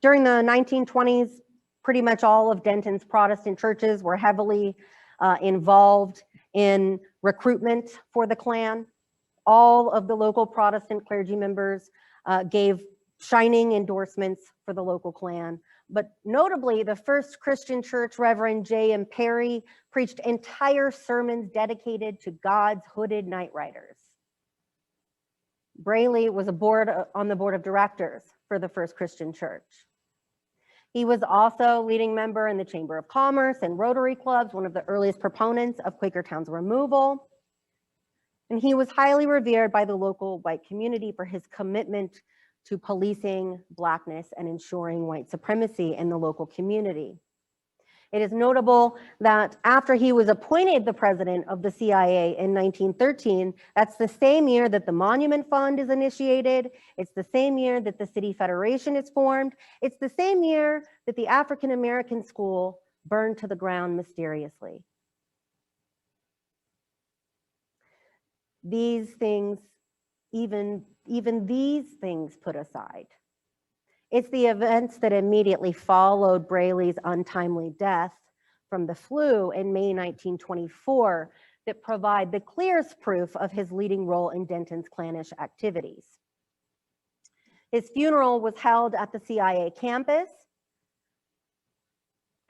during the 1920s, pretty much all of Denton's Protestant churches were heavily involved in recruitment for the Klan. All of the local Protestant clergy members gave shining endorsements for the local Klan. But notably, the first Christian church, Reverend J.M. Perry, preached entire sermons dedicated to God's hooded night riders. Braley was on the board of directors for the First Christian Church. He was also leading member in the Chamber of Commerce and Rotary Clubs, one of the earliest proponents of Quakertown's removal. And he was highly revered by the local white community for his commitment to policing Blackness and ensuring white supremacy in the local community. It is notable that after he was appointed the president of the CIA in 1913, that's the same year that the Monument Fund is initiated. It's the same year that the City Federation is formed. It's the same year that the African American school burned to the ground mysteriously. These things, even these things put aside, it's the events that immediately followed Braley's untimely death from the flu in May 1924 that provide the clearest proof of his leading role in Denton's clannish activities. His funeral was held at the CIA campus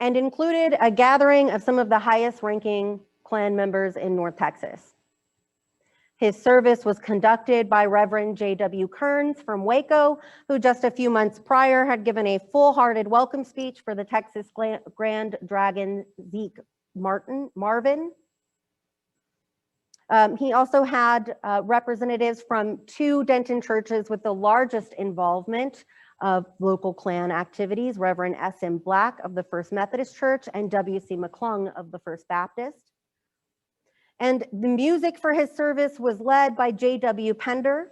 and included a gathering of some of the highest ranking Klan members in North Texas. His service was conducted by Reverend J.W. Kearns from Waco, who just a few months prior had given a full-hearted welcome speech for the Texas Grand Dragon Zeke Marvin. He also had representatives from two Denton churches with the largest involvement of local Klan activities, Reverend S.M. Black of the First Methodist Church and W.C. McClung of the First Baptist. And the music for his service was led by J.W. Pender,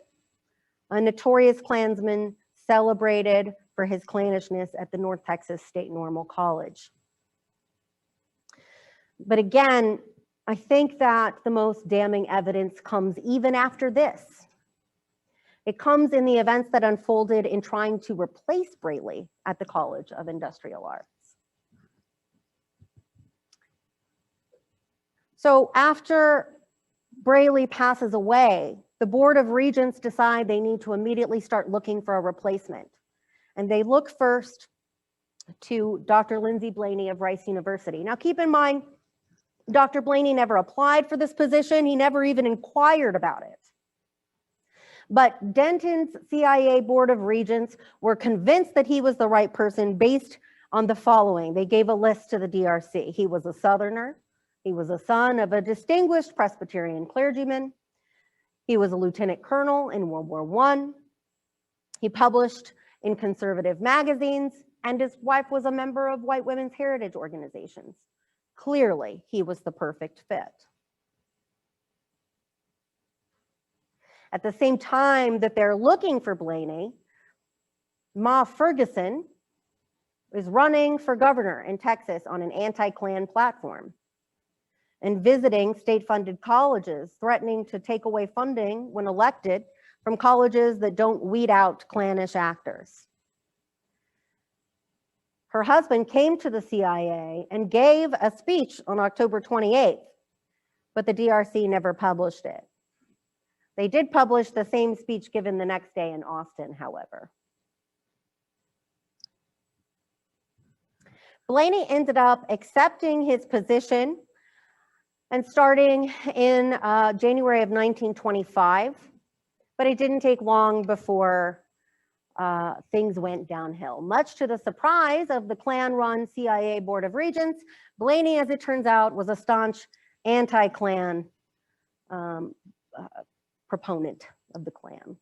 a notorious Klansman celebrated for his clannishness at the North Texas State Normal College. But again, I think that the most damning evidence comes even after this. It comes in the events that unfolded in trying to replace Braley at the College of Industrial Arts. So after Braley passes away, the Board of Regents decide they need to immediately start looking for a replacement. And they look first to Dr. Lindsey Blaney of Rice University. Now keep in mind, Dr. Blaney never applied for this position. He never even inquired about it. But Denton's CIA Board of Regents were convinced that he was the right person based on the following. They gave a list to the DRC. He was a Southerner. He was a son of a distinguished Presbyterian clergyman. He was a lieutenant colonel in World War I. He published in conservative magazines, and his wife was a member of white women's heritage organizations. Clearly, he was the perfect fit. At the same time that they're looking for Blaney, Ma Ferguson is running for governor in Texas on an anti-Klan platform. and visiting state-funded colleges, threatening to take away funding when elected from colleges that don't weed out Klanish actors. Her husband came to the CIA and gave a speech on October 28th, but the DRC never published it. They did publish the same speech given the next day in Austin, however. Blaney ended up accepting his position and starting in January of 1925, but it didn't take long before things went downhill. Much to the surprise of the Klan-run CIA Board of Regents, Blaney, as it turns out, was a staunch anti-Klan proponent of the Klan.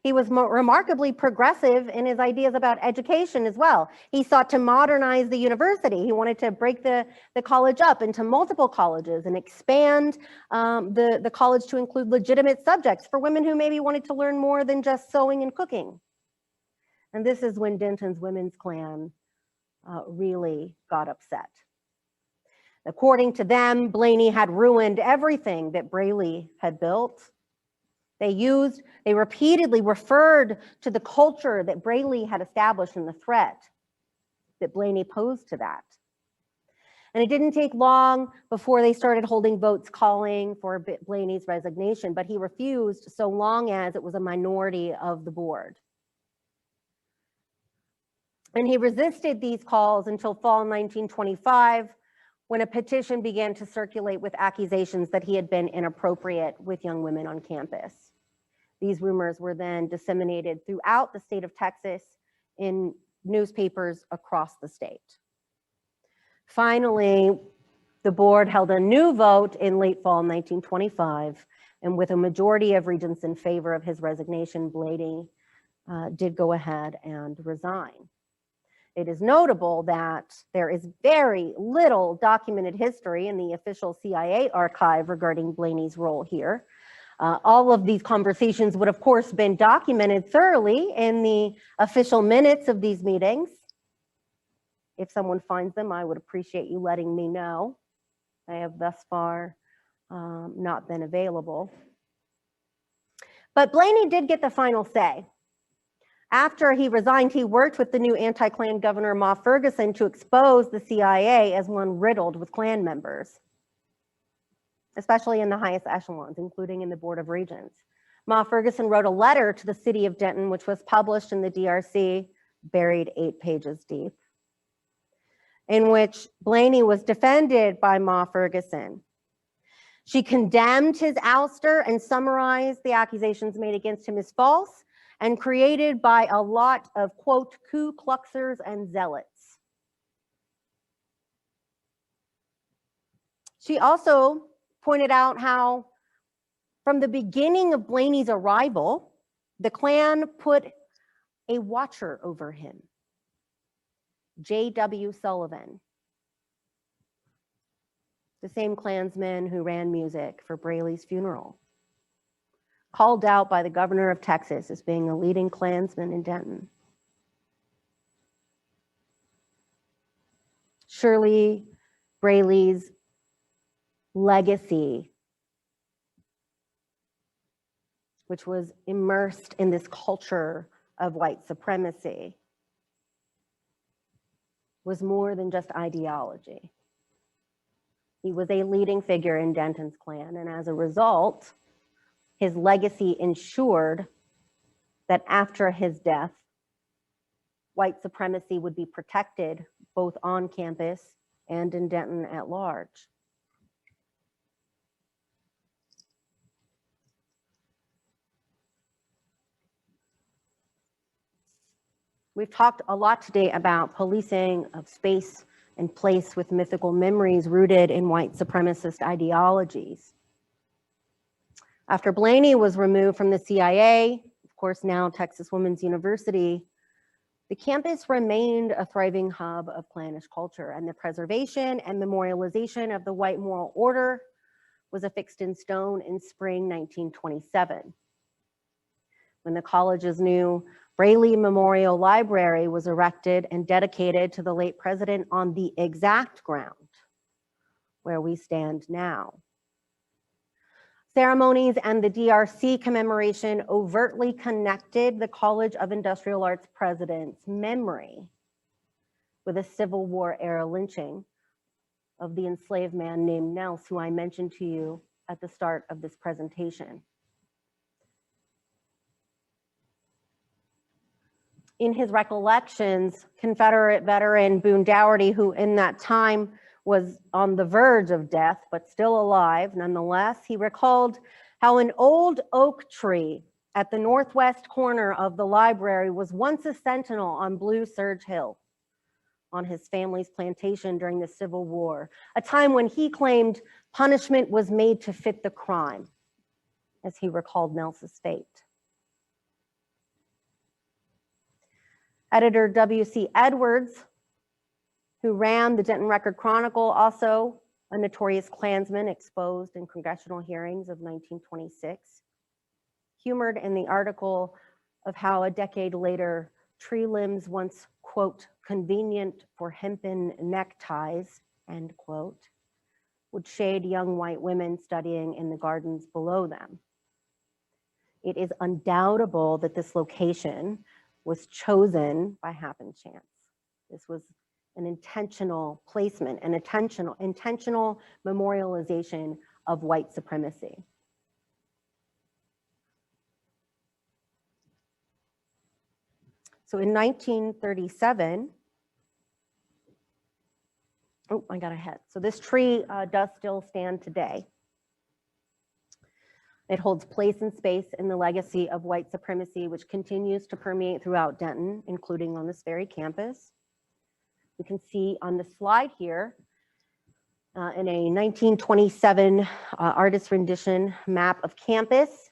He was remarkably progressive in his ideas about education as well. He sought to modernize the university. He wanted to break the college up into multiple colleges and expand the college to include legitimate subjects for women who maybe wanted to learn more than just sewing and cooking. And this is when Denton's Women's Clan really got upset. According to them, Blaney had ruined everything that Braley had built. They repeatedly referred to the culture that Braley had established and the threat that Blaney posed to that. And it didn't take long before they started holding votes calling for Blaney's resignation, but he refused so long as it was a minority of the board. And he resisted these calls until fall 1925, when a petition began to circulate with accusations that he had been inappropriate with young women on campus. These rumors were then disseminated throughout the state of Texas in newspapers across the state. Finally, the board held a new vote in late fall 1925, and with a majority of regents in favor of his resignation, Blaney did go ahead and resign. It is notable that there is very little documented history in the official CIA archive regarding Blaney's role here. All of these conversations would, of course, been documented thoroughly in the official minutes of these meetings. If someone finds them, I would appreciate you letting me know. They have thus far not been available. But Blaney did get the final say. After he resigned, he worked with the new anti-Klan governor, Ma Ferguson, to expose the CIA as one riddled with Klan members, especially in the highest echelons, including in the Board of Regents. Ma Ferguson wrote a letter to the city of Denton, which was published in the DRC, buried 8 pages deep, in which Blaney was defended by Ma Ferguson. She condemned his ouster and summarized the accusations made against him as false and created by a lot of, quote, Ku Kluxers and zealots. She also pointed out how from the beginning of Blaney's arrival, the Klan put a watcher over him, J.W. Sullivan, the same Klansman who ran music for Braley's funeral, called out by the governor of Texas as being a leading Klansman in Denton. Surely Braley's legacy, which was immersed in this culture of white supremacy, was more than just ideology. He was a leading figure in Dentons Clan, and as a result, his legacy ensured that after his death, white supremacy would be protected both on campus and in Denton at large. We've talked a lot today about policing of space and place with mythical memories rooted in white supremacist ideologies. After Blaney was removed from the CIA, of course now Texas Women's University, the campus remained a thriving hub of Klanish culture, and the preservation and memorialization of the white moral order was affixed in stone in spring 1927. when the college's new Braley Memorial Library was erected and dedicated to the late president on the exact ground where we stand now. Ceremonies and the DRC commemoration overtly connected the College of Industrial Arts president's memory with a Civil War era lynching of the enslaved man named Nels, who I mentioned to you at the start of this presentation. In his recollections, Confederate veteran Boone Dougherty, who in that time was on the verge of death, but still alive nonetheless, he recalled how an old oak tree at the northwest corner of the library was once a sentinel on Blue Surge Hill on his family's plantation during the Civil War, a time when he claimed punishment was made to fit the crime, as he recalled Nels's fate. Editor W.C. Edwards, who ran the Denton Record Chronicle, also a notorious Klansman exposed in congressional hearings of 1926, humored in the article of how a decade later, tree limbs once, quote, convenient for hempen neckties, end quote, would shade young white women studying in the gardens below them. It is undoubtable that this location was chosen by happenstance. This was an intentional placement, an intentional memorialization of white supremacy. So in 1937, oh, I got ahead. So this tree does still stand today. It holds place and space in the legacy of white supremacy, which continues to permeate throughout Denton, including on this very campus. You can see on the slide here, in a 1927 artist rendition map of campus,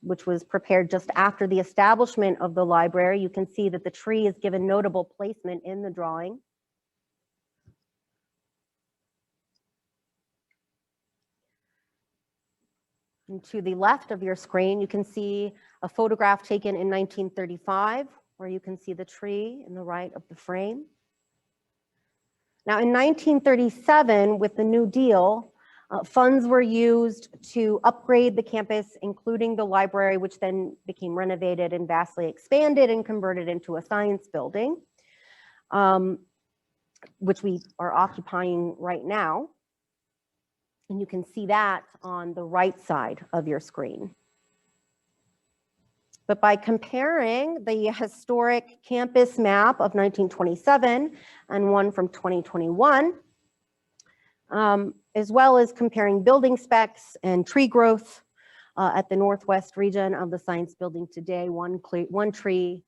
which was prepared just after the establishment of the library. You can see that the tree is given notable placement in the drawing. And to the left of your screen, you can see a photograph taken in 1935, where you can see the tree in the right of the frame. Now, in 1937, with the New Deal, funds were used to upgrade the campus, including the library, which then became renovated and vastly expanded and converted into a science building, which we are occupying right now. And you can see that on the right side of your screen. But by comparing the historic campus map of 1927 and one from 2021, as well as comparing building specs and tree growth at the northwest region of the science building today, one tree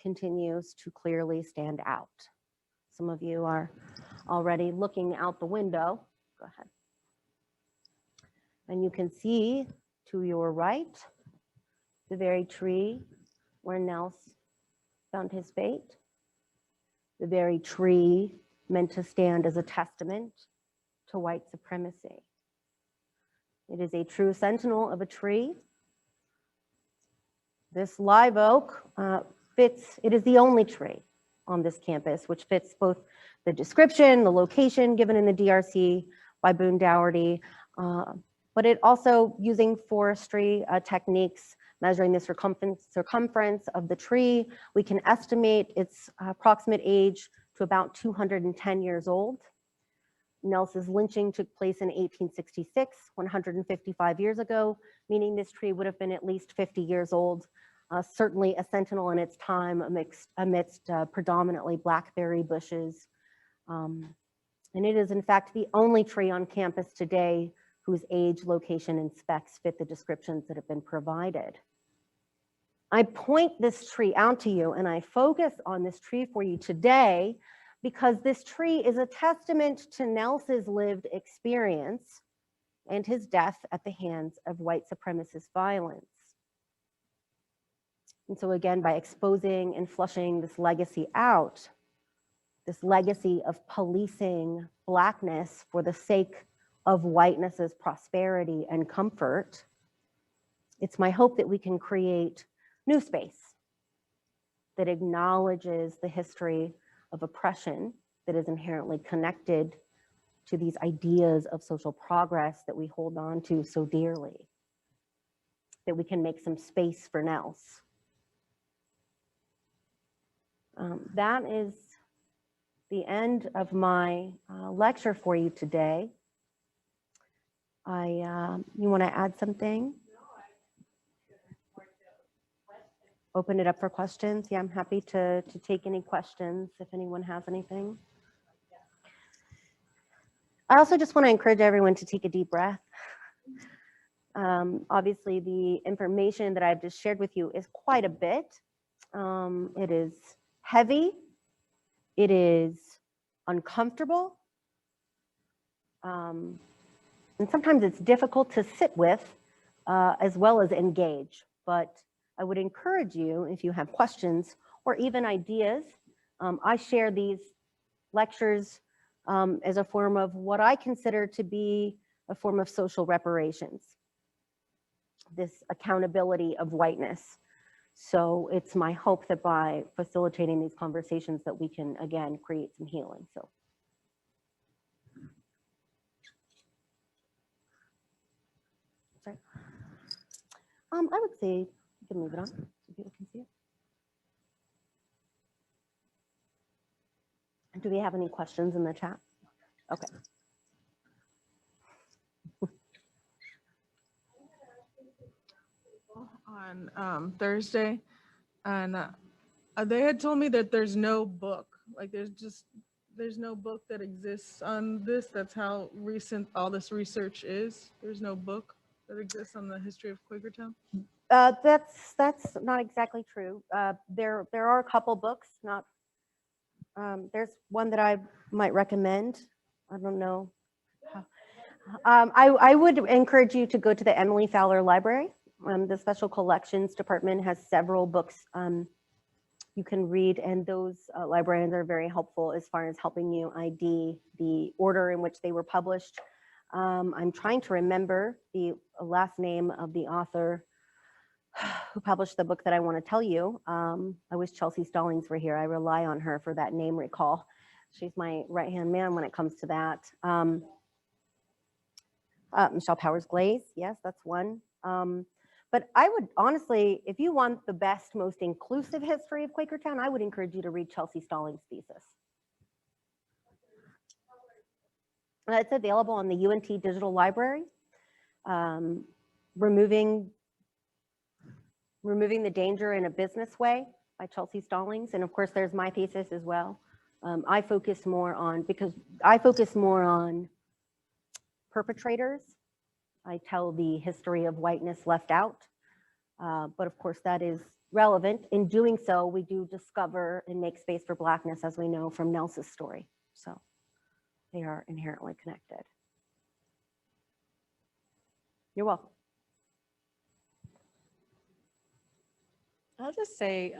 continues to clearly stand out. Some of you are already looking out the window. Go ahead. And you can see to your right, the very tree where Nels found his fate, the very tree meant to stand as a testament to white supremacy. It is a true sentinel of a tree. This live oak it is the only tree on this campus which fits both the description, the location given in the DRC by Boone Dougherty, but it also, using forestry techniques, measuring the circumference of the tree, we can estimate its approximate age to about 210 years old. Nels's lynching took place in 1866, 155 years ago, meaning this tree would have been at least 50 years old, certainly a sentinel in its time amidst predominantly blackberry bushes. And it is in fact the only tree on campus today whose age, location, and specs fit the descriptions that have been provided. I point this tree out to you and I focus on this tree for you today because this tree is a testament to Nels's lived experience and his death at the hands of white supremacist violence. And so again, by exposing and flushing this legacy out, this legacy of policing Blackness for the sake of whiteness's prosperity and comfort, it's my hope that we can create new space that acknowledges the history of oppression that is inherently connected to these ideas of social progress that we hold on to so dearly, that we can make some space for else. That is the end of my lecture for you today. You want to add something? Open it up for questions. Yeah, I'm happy to take any questions if anyone has anything. I also just want to encourage everyone to take a deep breath. Obviously, the information that I've just shared with you is quite a bit. It is heavy. It is uncomfortable. And sometimes it's difficult to sit with as well as engage. But I would encourage you, if you have questions or even ideas, I share these lectures as a form of what I consider to be a form of social reparations, this accountability of whiteness. So it's my hope that by facilitating these conversations that we can, again, create some healing. So. Sorry. I would say you can move it on so people can see it. Do we have any questions in the chat? Okay. On Thursday, and they had told me that there's no book, like there's no book that exists on this. That's how recent all this research is. There's no book that exists on the history of Quakertown. That's not exactly true. There are a couple books. Not there's one that I might recommend. I don't know. I would encourage you to go to the Emily Fowler Library. The Special Collections Department has several books you can read, and those librarians are very helpful as far as helping you ID the order in which they were published. I'm trying to remember the last name of the author who published the book that I want to tell you. I wish Chelsea Stallings were here. I rely on her for that name recall. She's my right-hand man when it comes to that. Michelle Powers Glaze, yes, that's one. But I would honestly, if you want the best, most inclusive history of Quakertown, I would encourage you to read Chelsea Stallings' thesis. It's available on the UNT Digital Library. Removing the Danger in a Business Way by Chelsea Stallings. And of course, there's my thesis as well. I focus more on perpetrators. I tell the history of whiteness left out. But of course, that is relevant. In doing so, we do discover and make space for Blackness, as we know from Nels's story. So they are inherently connected. You're welcome. I'll just say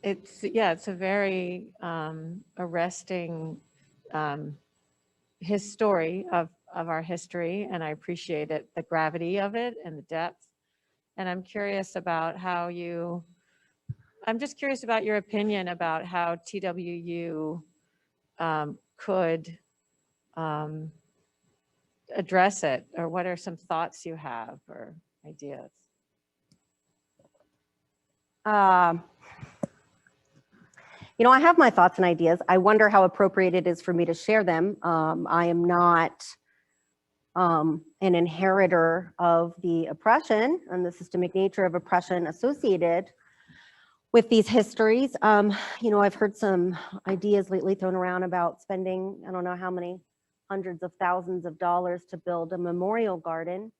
it's a very arresting story of our history, and I appreciate it, the gravity of it and the depth. And I'm curious about I'm just curious about your opinion about how TWU could address it, or what are some thoughts you have or ideas? You know, I have my thoughts and ideas. I wonder how appropriate it is for me to share them. I am not an inheritor of the oppression and the systemic nature of oppression associated with these histories. You know, I've heard some ideas lately thrown around about spending, I don't know how many hundreds of thousands of dollars to build a memorial garden.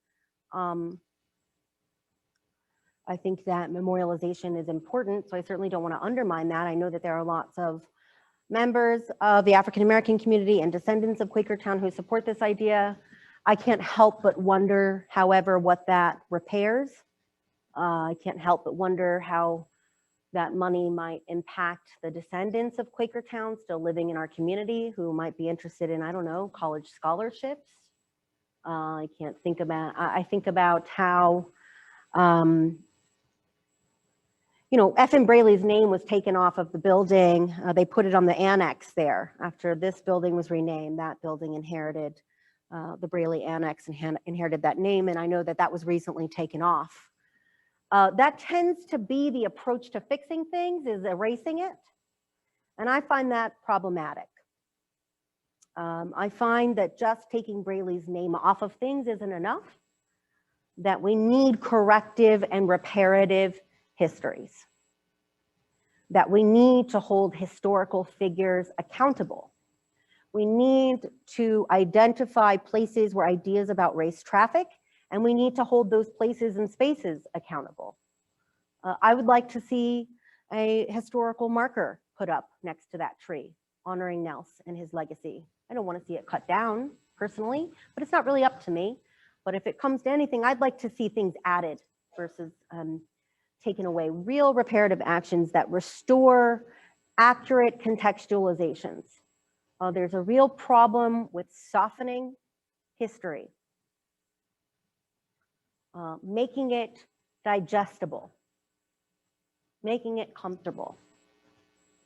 I think that memorialization is important, so I certainly don't want to undermine that. I know that there are lots of members of the African American community and descendants of Quakertown who support this idea. I can't help but wonder, however, what that repairs. I can't help but wonder how that money might impact the descendants of Quakertown still living in our community who might be interested in, I don't know, college scholarships. I think about how you know, F.M. Braley's name was taken off of the building. They put it on the annex there. After this building was renamed, that building inherited the Braley Annex and inherited that name. And I know that that was recently taken off. That tends to be the approach to fixing things, is erasing it. And I find that problematic. I find that just taking Braley's name off of things isn't enough, that we need corrective and reparative histories, that we need to hold historical figures accountable. We need to identify places where ideas about race traffic, and we need to hold those places and spaces accountable. I would like to see a historical marker put up next to that tree, honoring Nelson and his legacy. I don't want to see it cut down personally, but it's not really up to me. But if it comes to anything, I'd like to see things added versus taken away. Real reparative actions that restore accurate contextualizations. There's a real problem with softening history, making it digestible, making it comfortable.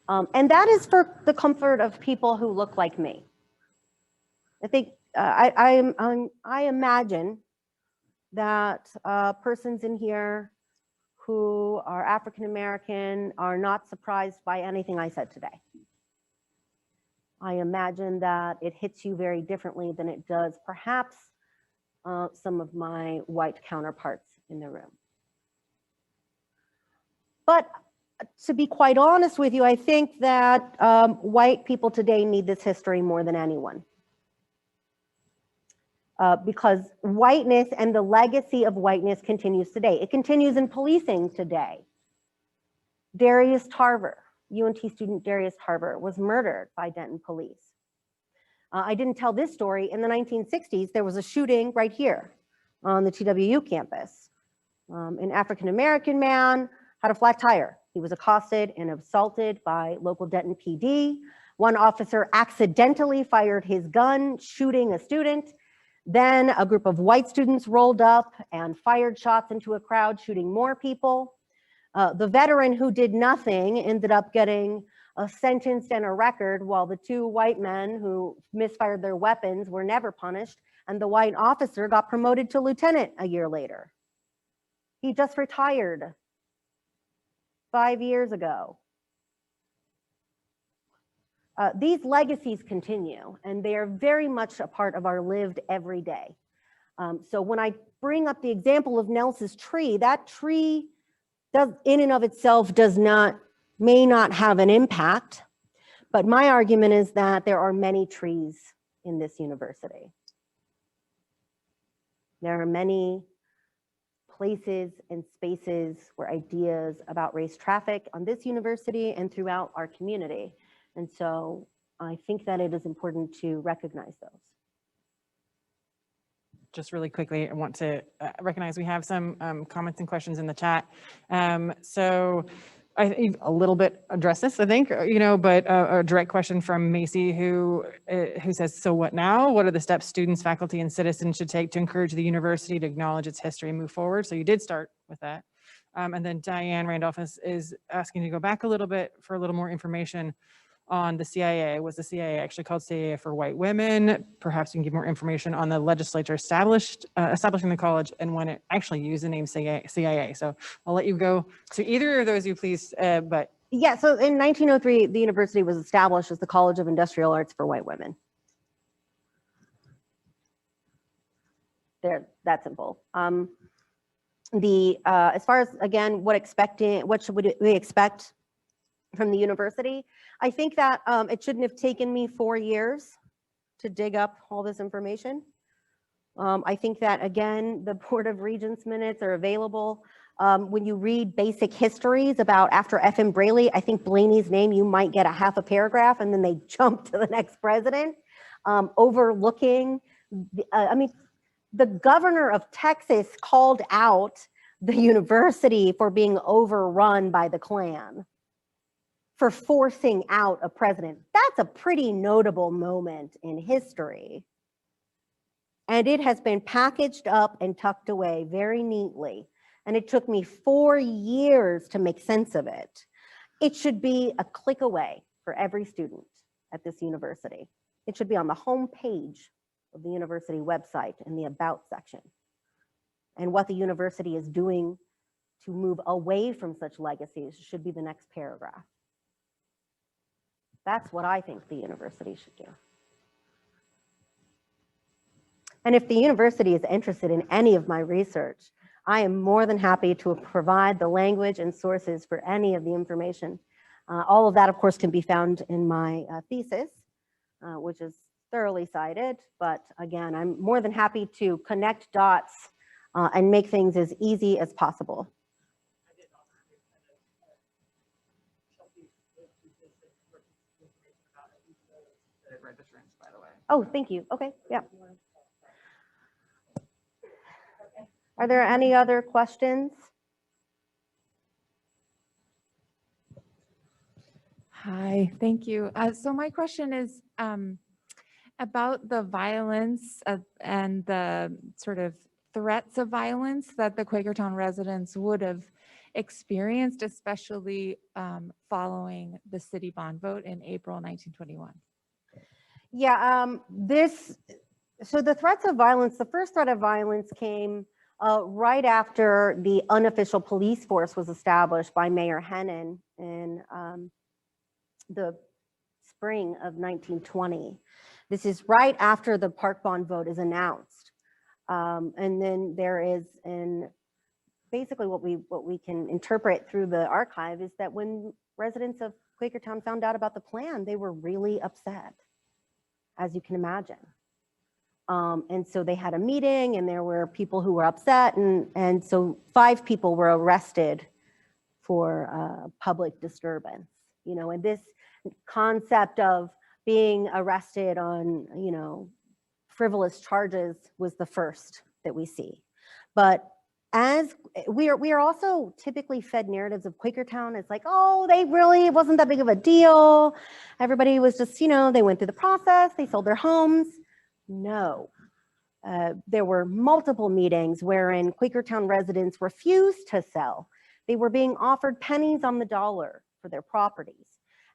And that is for the comfort of people who look like me. I think I imagine that persons in here who are African American are not surprised by anything I said today. I imagine that it hits you very differently than it does perhaps some of my white counterparts in the room. But to be quite honest with you, I think that white people today need this history more than anyone. Because whiteness and the legacy of whiteness continues today. It continues in policing today. Darius Tarver, UNT student Darius Tarver, was murdered by Denton police. I didn't tell this story. In the 1960s, there was a shooting right here on the TWU campus. An African-American man had a flat tire. He was accosted and assaulted by local Denton PD. One officer accidentally fired his gun, shooting a student. Then a group of white students rolled up and fired shots into a crowd, shooting more people. The veteran who did nothing ended up getting sentenced and a record, while the two white men who misfired their weapons were never punished, and the white officer got promoted to lieutenant a year later. He just retired 5 years ago. These legacies continue, and they are very much a part of our lived everyday. So when I bring up the example of Nelson's tree, that tree does, in and of itself, may not have an impact, but my argument is that there are many trees in this university. There are many places and spaces where ideas about race traffic on this university and throughout our community. And so I think that it is important to recognize those. Just really quickly, I want to recognize we have some comments and questions in the chat. So I think a little bit address this, I think, you know, but a direct question from Macy who says, so what now? What are the steps students, faculty, and citizens should take to encourage the university to acknowledge its history and move forward? So you did start with that. And then Diane Randolph is asking to go back a little bit for a little more information on the CIA. Was the CIA actually called CIA for white women? Perhaps you can give more information on the legislature establishing the college and when it actually used the name CIA. So I'll let you go to either of those, you please. But yeah, so in 1903, the university was established as the College of Industrial Arts for white women. There, that simple. As far as, again, what should we expect from the university? I think that it shouldn't have taken me 4 years to dig up all this information. I think that, again, the Board of Regents minutes are available. When you read basic histories about after F.M. Braley, I think Blaney's name, you might get a half a paragraph and then they jump to the next president, overlooking, the governor of Texas called out the university for being overrun by the Klan, for forcing out a president. That's a pretty notable moment in history. And it has been packaged up and tucked away very neatly. and it took me 4 years to make sense of it. It should be a click away for every student at this university. It should be on the home page of the university website in the About section. And what the university is doing to move away from such legacies should be the next paragraph. That's what I think the university should do. And if the university is interested in any of my research, I am more than happy to provide the language and sources for any of the information. All of that, of course, can be found in my thesis, which is thoroughly cited. But again, I'm more than happy to connect dots and make things as easy as possible. Oh, thank you. Okay, yeah. Are there any other questions? Hi, thank you. So my question is about the violence and the sort of threats of violence that the Quakertown residents would have experienced, especially following the city bond vote in April 1921. Yeah, so the threats of violence, the first threat of violence came right after the unofficial police force was established by Mayor Hennon in the spring of 1920. This is right after the park bond vote is announced. And then there is basically what we can interpret through the archive is that when residents of Quakertown found out about the plan, they were really upset, as you can imagine. And so they had a meeting and there were people who were upset, and so 5 people were arrested for public disturbance, you know, and this concept of being arrested on, you know, frivolous charges was the first that we see. But as we are also typically fed narratives of Quakertown, it's like, oh, it wasn't that big of a deal. Everybody was just, you know, they went through the process, they sold their homes. No, there were multiple meetings wherein Quakertown residents refused to sell. They were being offered pennies on the dollar for their properties.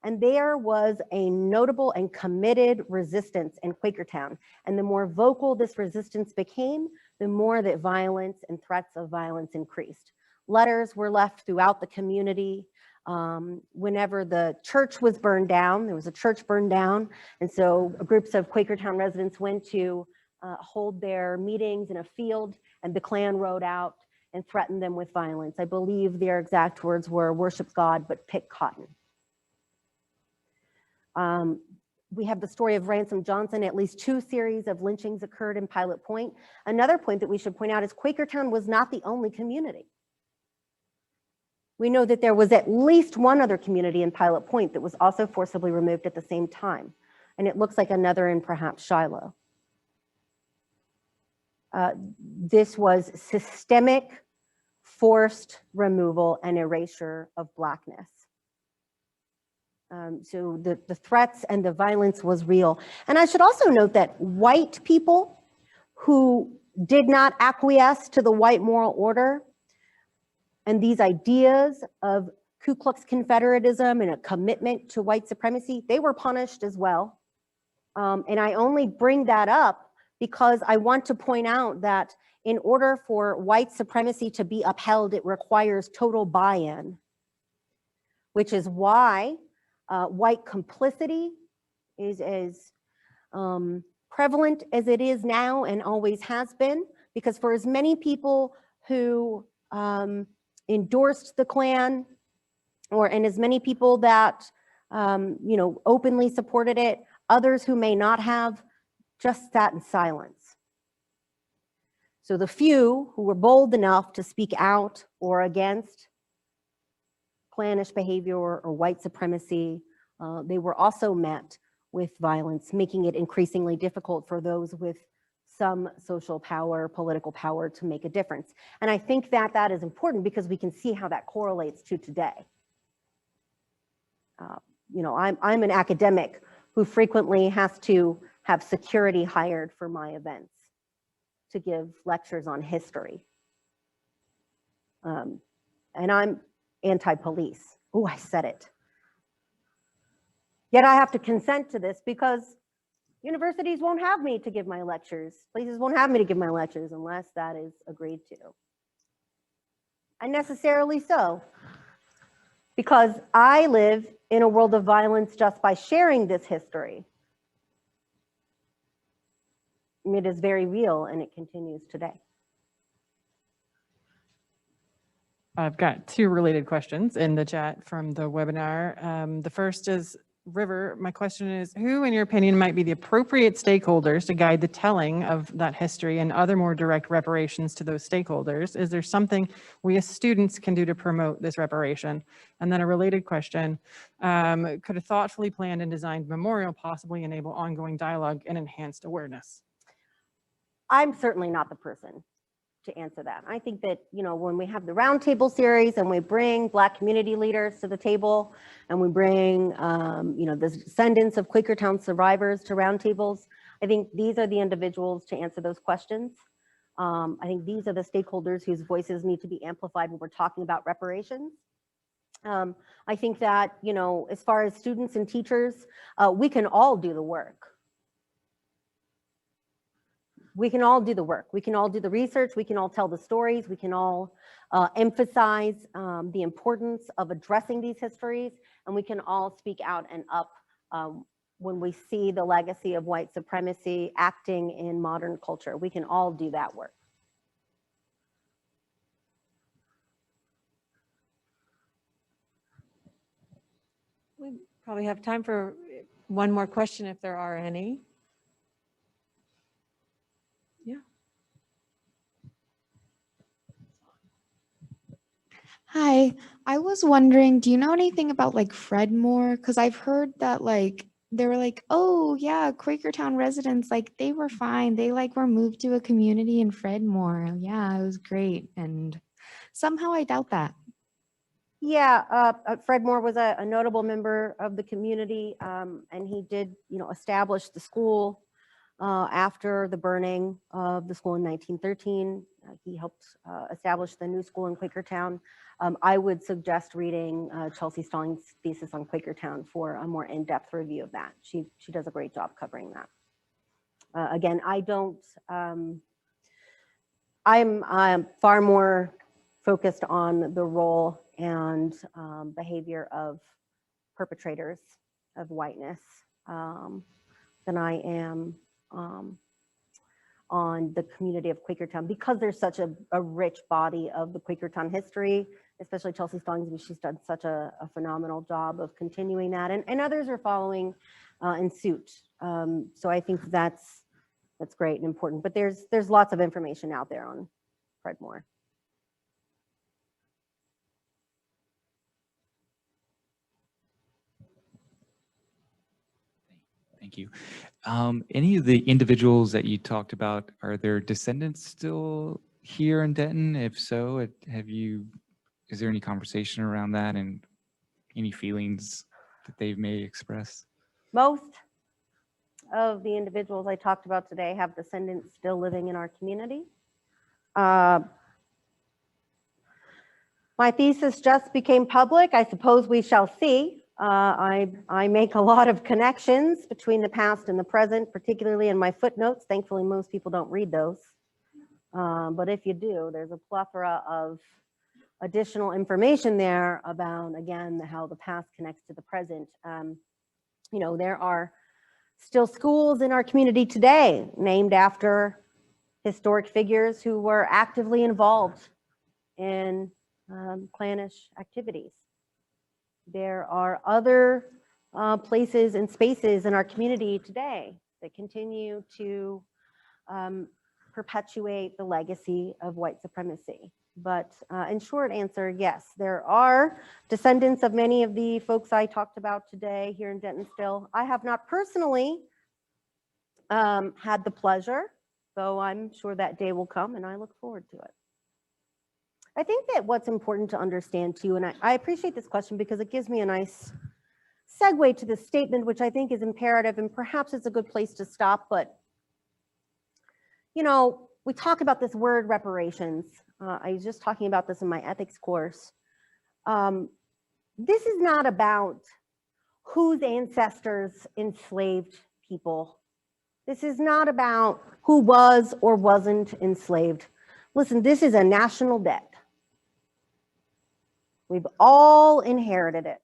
And there was a notable and committed resistance in Quakertown. And the more vocal this resistance became, the more that violence and threats of violence increased. Letters were left throughout the community. Whenever the church was burned down, there was a church burned down. And so groups of Quakertown residents went to hold their meetings in a field, and the Klan rode out and threatened them with violence. I believe their exact words were, "Worship God, but pick cotton." We have the story of Ransom Johnson. At least 2 series of lynchings occurred in Pilot Point. Another point that we should point out is Quakertown was not the only community. We know that there was at least one other community in Pilot Point that was also forcibly removed at the same time. And it looks like another in perhaps Shiloh. This was systemic, forced removal and erasure of Blackness. So the threats and the violence was real. And I should also note that white people who did not acquiesce to the white moral order and these ideas of Ku Klux Confederatism and a commitment to white supremacy, they were punished as well. And I only bring that up because I want to point out that in order for white supremacy to be upheld, it requires total buy-in, which is why white complicity is as prevalent as it is now and always has been, because for as many people who endorsed the Klan, and as many people that you know, openly supported it, others who may not have just sat in silence. So the few who were bold enough to speak out or against Klanish behavior or white supremacy, they were also met with violence, making it increasingly difficult for those with some social power, political power to make a difference. And I think that that is important because we can see how that correlates to today. You know, I'm an academic who frequently has to have security hired for my events to give lectures on history. And I'm anti-police. Oh, I said it. Yet I have to consent to this because universities won't have me to give my lectures. Places won't have me to give my lectures unless that is agreed to. And necessarily so, because I live in a world of violence just by sharing this history. It is very real and it continues today. I've got two related questions in the chat from the webinar. The first is, River, my question is, who in your opinion might be the appropriate stakeholders to guide the telling of that history and other more direct reparations to those stakeholders? Is there something we as students can do to promote this reparation? And then a related question, could a thoughtfully planned and designed memorial possibly enable ongoing dialogue and enhanced awareness? I'm certainly not the person to answer that. I think that, you know, when we have the roundtable series and we bring Black community leaders to the table and we bring, you know, the descendants of Quakertown survivors to roundtables, I think these are the individuals to answer those questions. I think these are the stakeholders whose voices need to be amplified when we're talking about reparations. I think that, you know, as far as students and teachers, we can all do the work. We can all do the work. We can all do the research. We can all tell the stories. We can all emphasize the importance of addressing these histories. And we can all speak out and up when we see the legacy of white supremacy acting in modern culture. We can all do that work. We probably have time for one more question if there are any. Hi, I was wondering, do you know anything about like Fredmore? Because I've heard that like they were like, oh yeah, Quakertown residents, like they were fine. They like were moved to a community in Fredmore. Yeah, it was great. And somehow I doubt that. Yeah, Fred Moore was a notable member of the community, and he did, you know, establish the school after the burning of the school in 1913. He helped establish the new school in Quakertown. I would suggest reading Chelsea Stallings' thesis on Quakertown for a more in-depth review of that. She does a great job covering that. Again, I don't, I'm far more focused on the role and behavior of perpetrators of whiteness than I am on the community of Quakertown, because there's such a rich body of the Quakertown history, especially Chelsea Stallings. She's done such a phenomenal job of continuing that, and others are following in suit. So I think that's great and important, but there's lots of information out there on Fred Moore. Thank you. Any of the individuals that you talked about, are their descendants still here in Denton? If so, is there any conversation around that and any feelings that they may express? Most of the individuals I talked about today have descendants still living in our community. My thesis just became public. I suppose we shall see. I make a lot of connections between the past and the present, particularly in my footnotes. Thankfully, most people don't read those. But if you do, there's a plethora of additional information there about, again, how the past connects to the present. You know, there are still schools in our community today named after historic figures who were actively involved in clannish activities. There are other places and spaces in our community today that continue to perpetuate the legacy of white supremacy. But in short answer, yes, there are descendants of many of the folks I talked about today here in Denton still. I have not personally had the pleasure, though I'm sure that day will come and I look forward to it. I think that what's important to understand too, and I appreciate this question because it gives me a nice segue to this statement, which I think is imperative, and perhaps it's a good place to stop. But, you know, we talk about this word reparations, I was just talking about this in my ethics course. This is not about whose ancestors enslaved people. This is not about who was or wasn't enslaved. Listen, this is a national debt. We've all inherited it.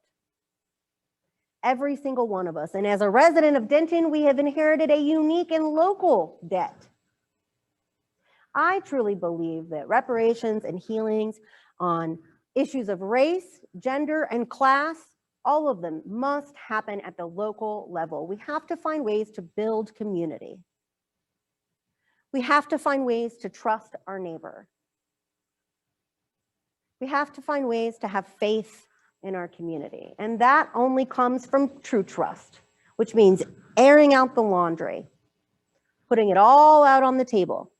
Every single one of us. And as a resident of Denton, we have inherited a unique and local debt. I truly believe that reparations and healings on issues of race, gender, and class, all of them must happen at the local level. We have to find ways to build community. We have to find ways to trust our neighbor. We have to find ways to have faith in our community. And that only comes from true trust, which means airing out the laundry, putting it all out on the table,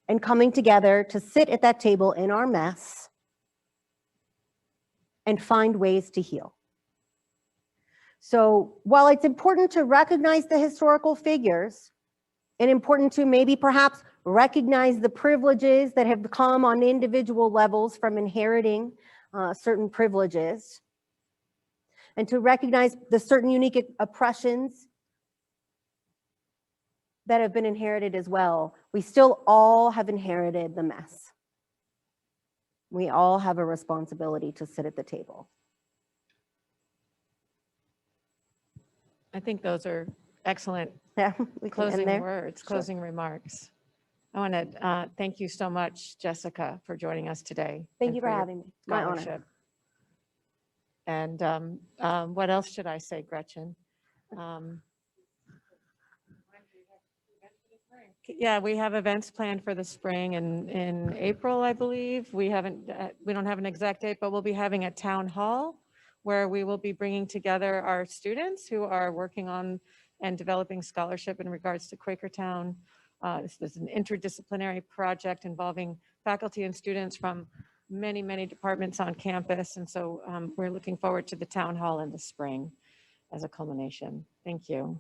and coming together to sit at that table in our mess and find ways to heal. So while it's important to recognize the historical figures and important to maybe perhaps recognize the privileges that have come on individual levels from inheriting certain privileges, and to recognize the certain unique oppressions that have been inherited as well, we still all have inherited the mess. We all have a responsibility to sit at the table. I think those are excellent Yeah, we can end closing there. words, Sure. closing remarks. I want to thank you so much, Jessica, for joining us today. Thank and you for your having me. My honor. scholarship. And what else should I say, Gretchen? Yeah, we have events planned for the spring in April, I believe. We don't have an exact date, but we'll be having a town hall where we will be bringing together our students who are working on and developing scholarship in regards to Quakertown. This is an interdisciplinary project involving faculty and students from many, many departments on campus. And so we're looking forward to the town hall in the spring as a culmination. Thank you.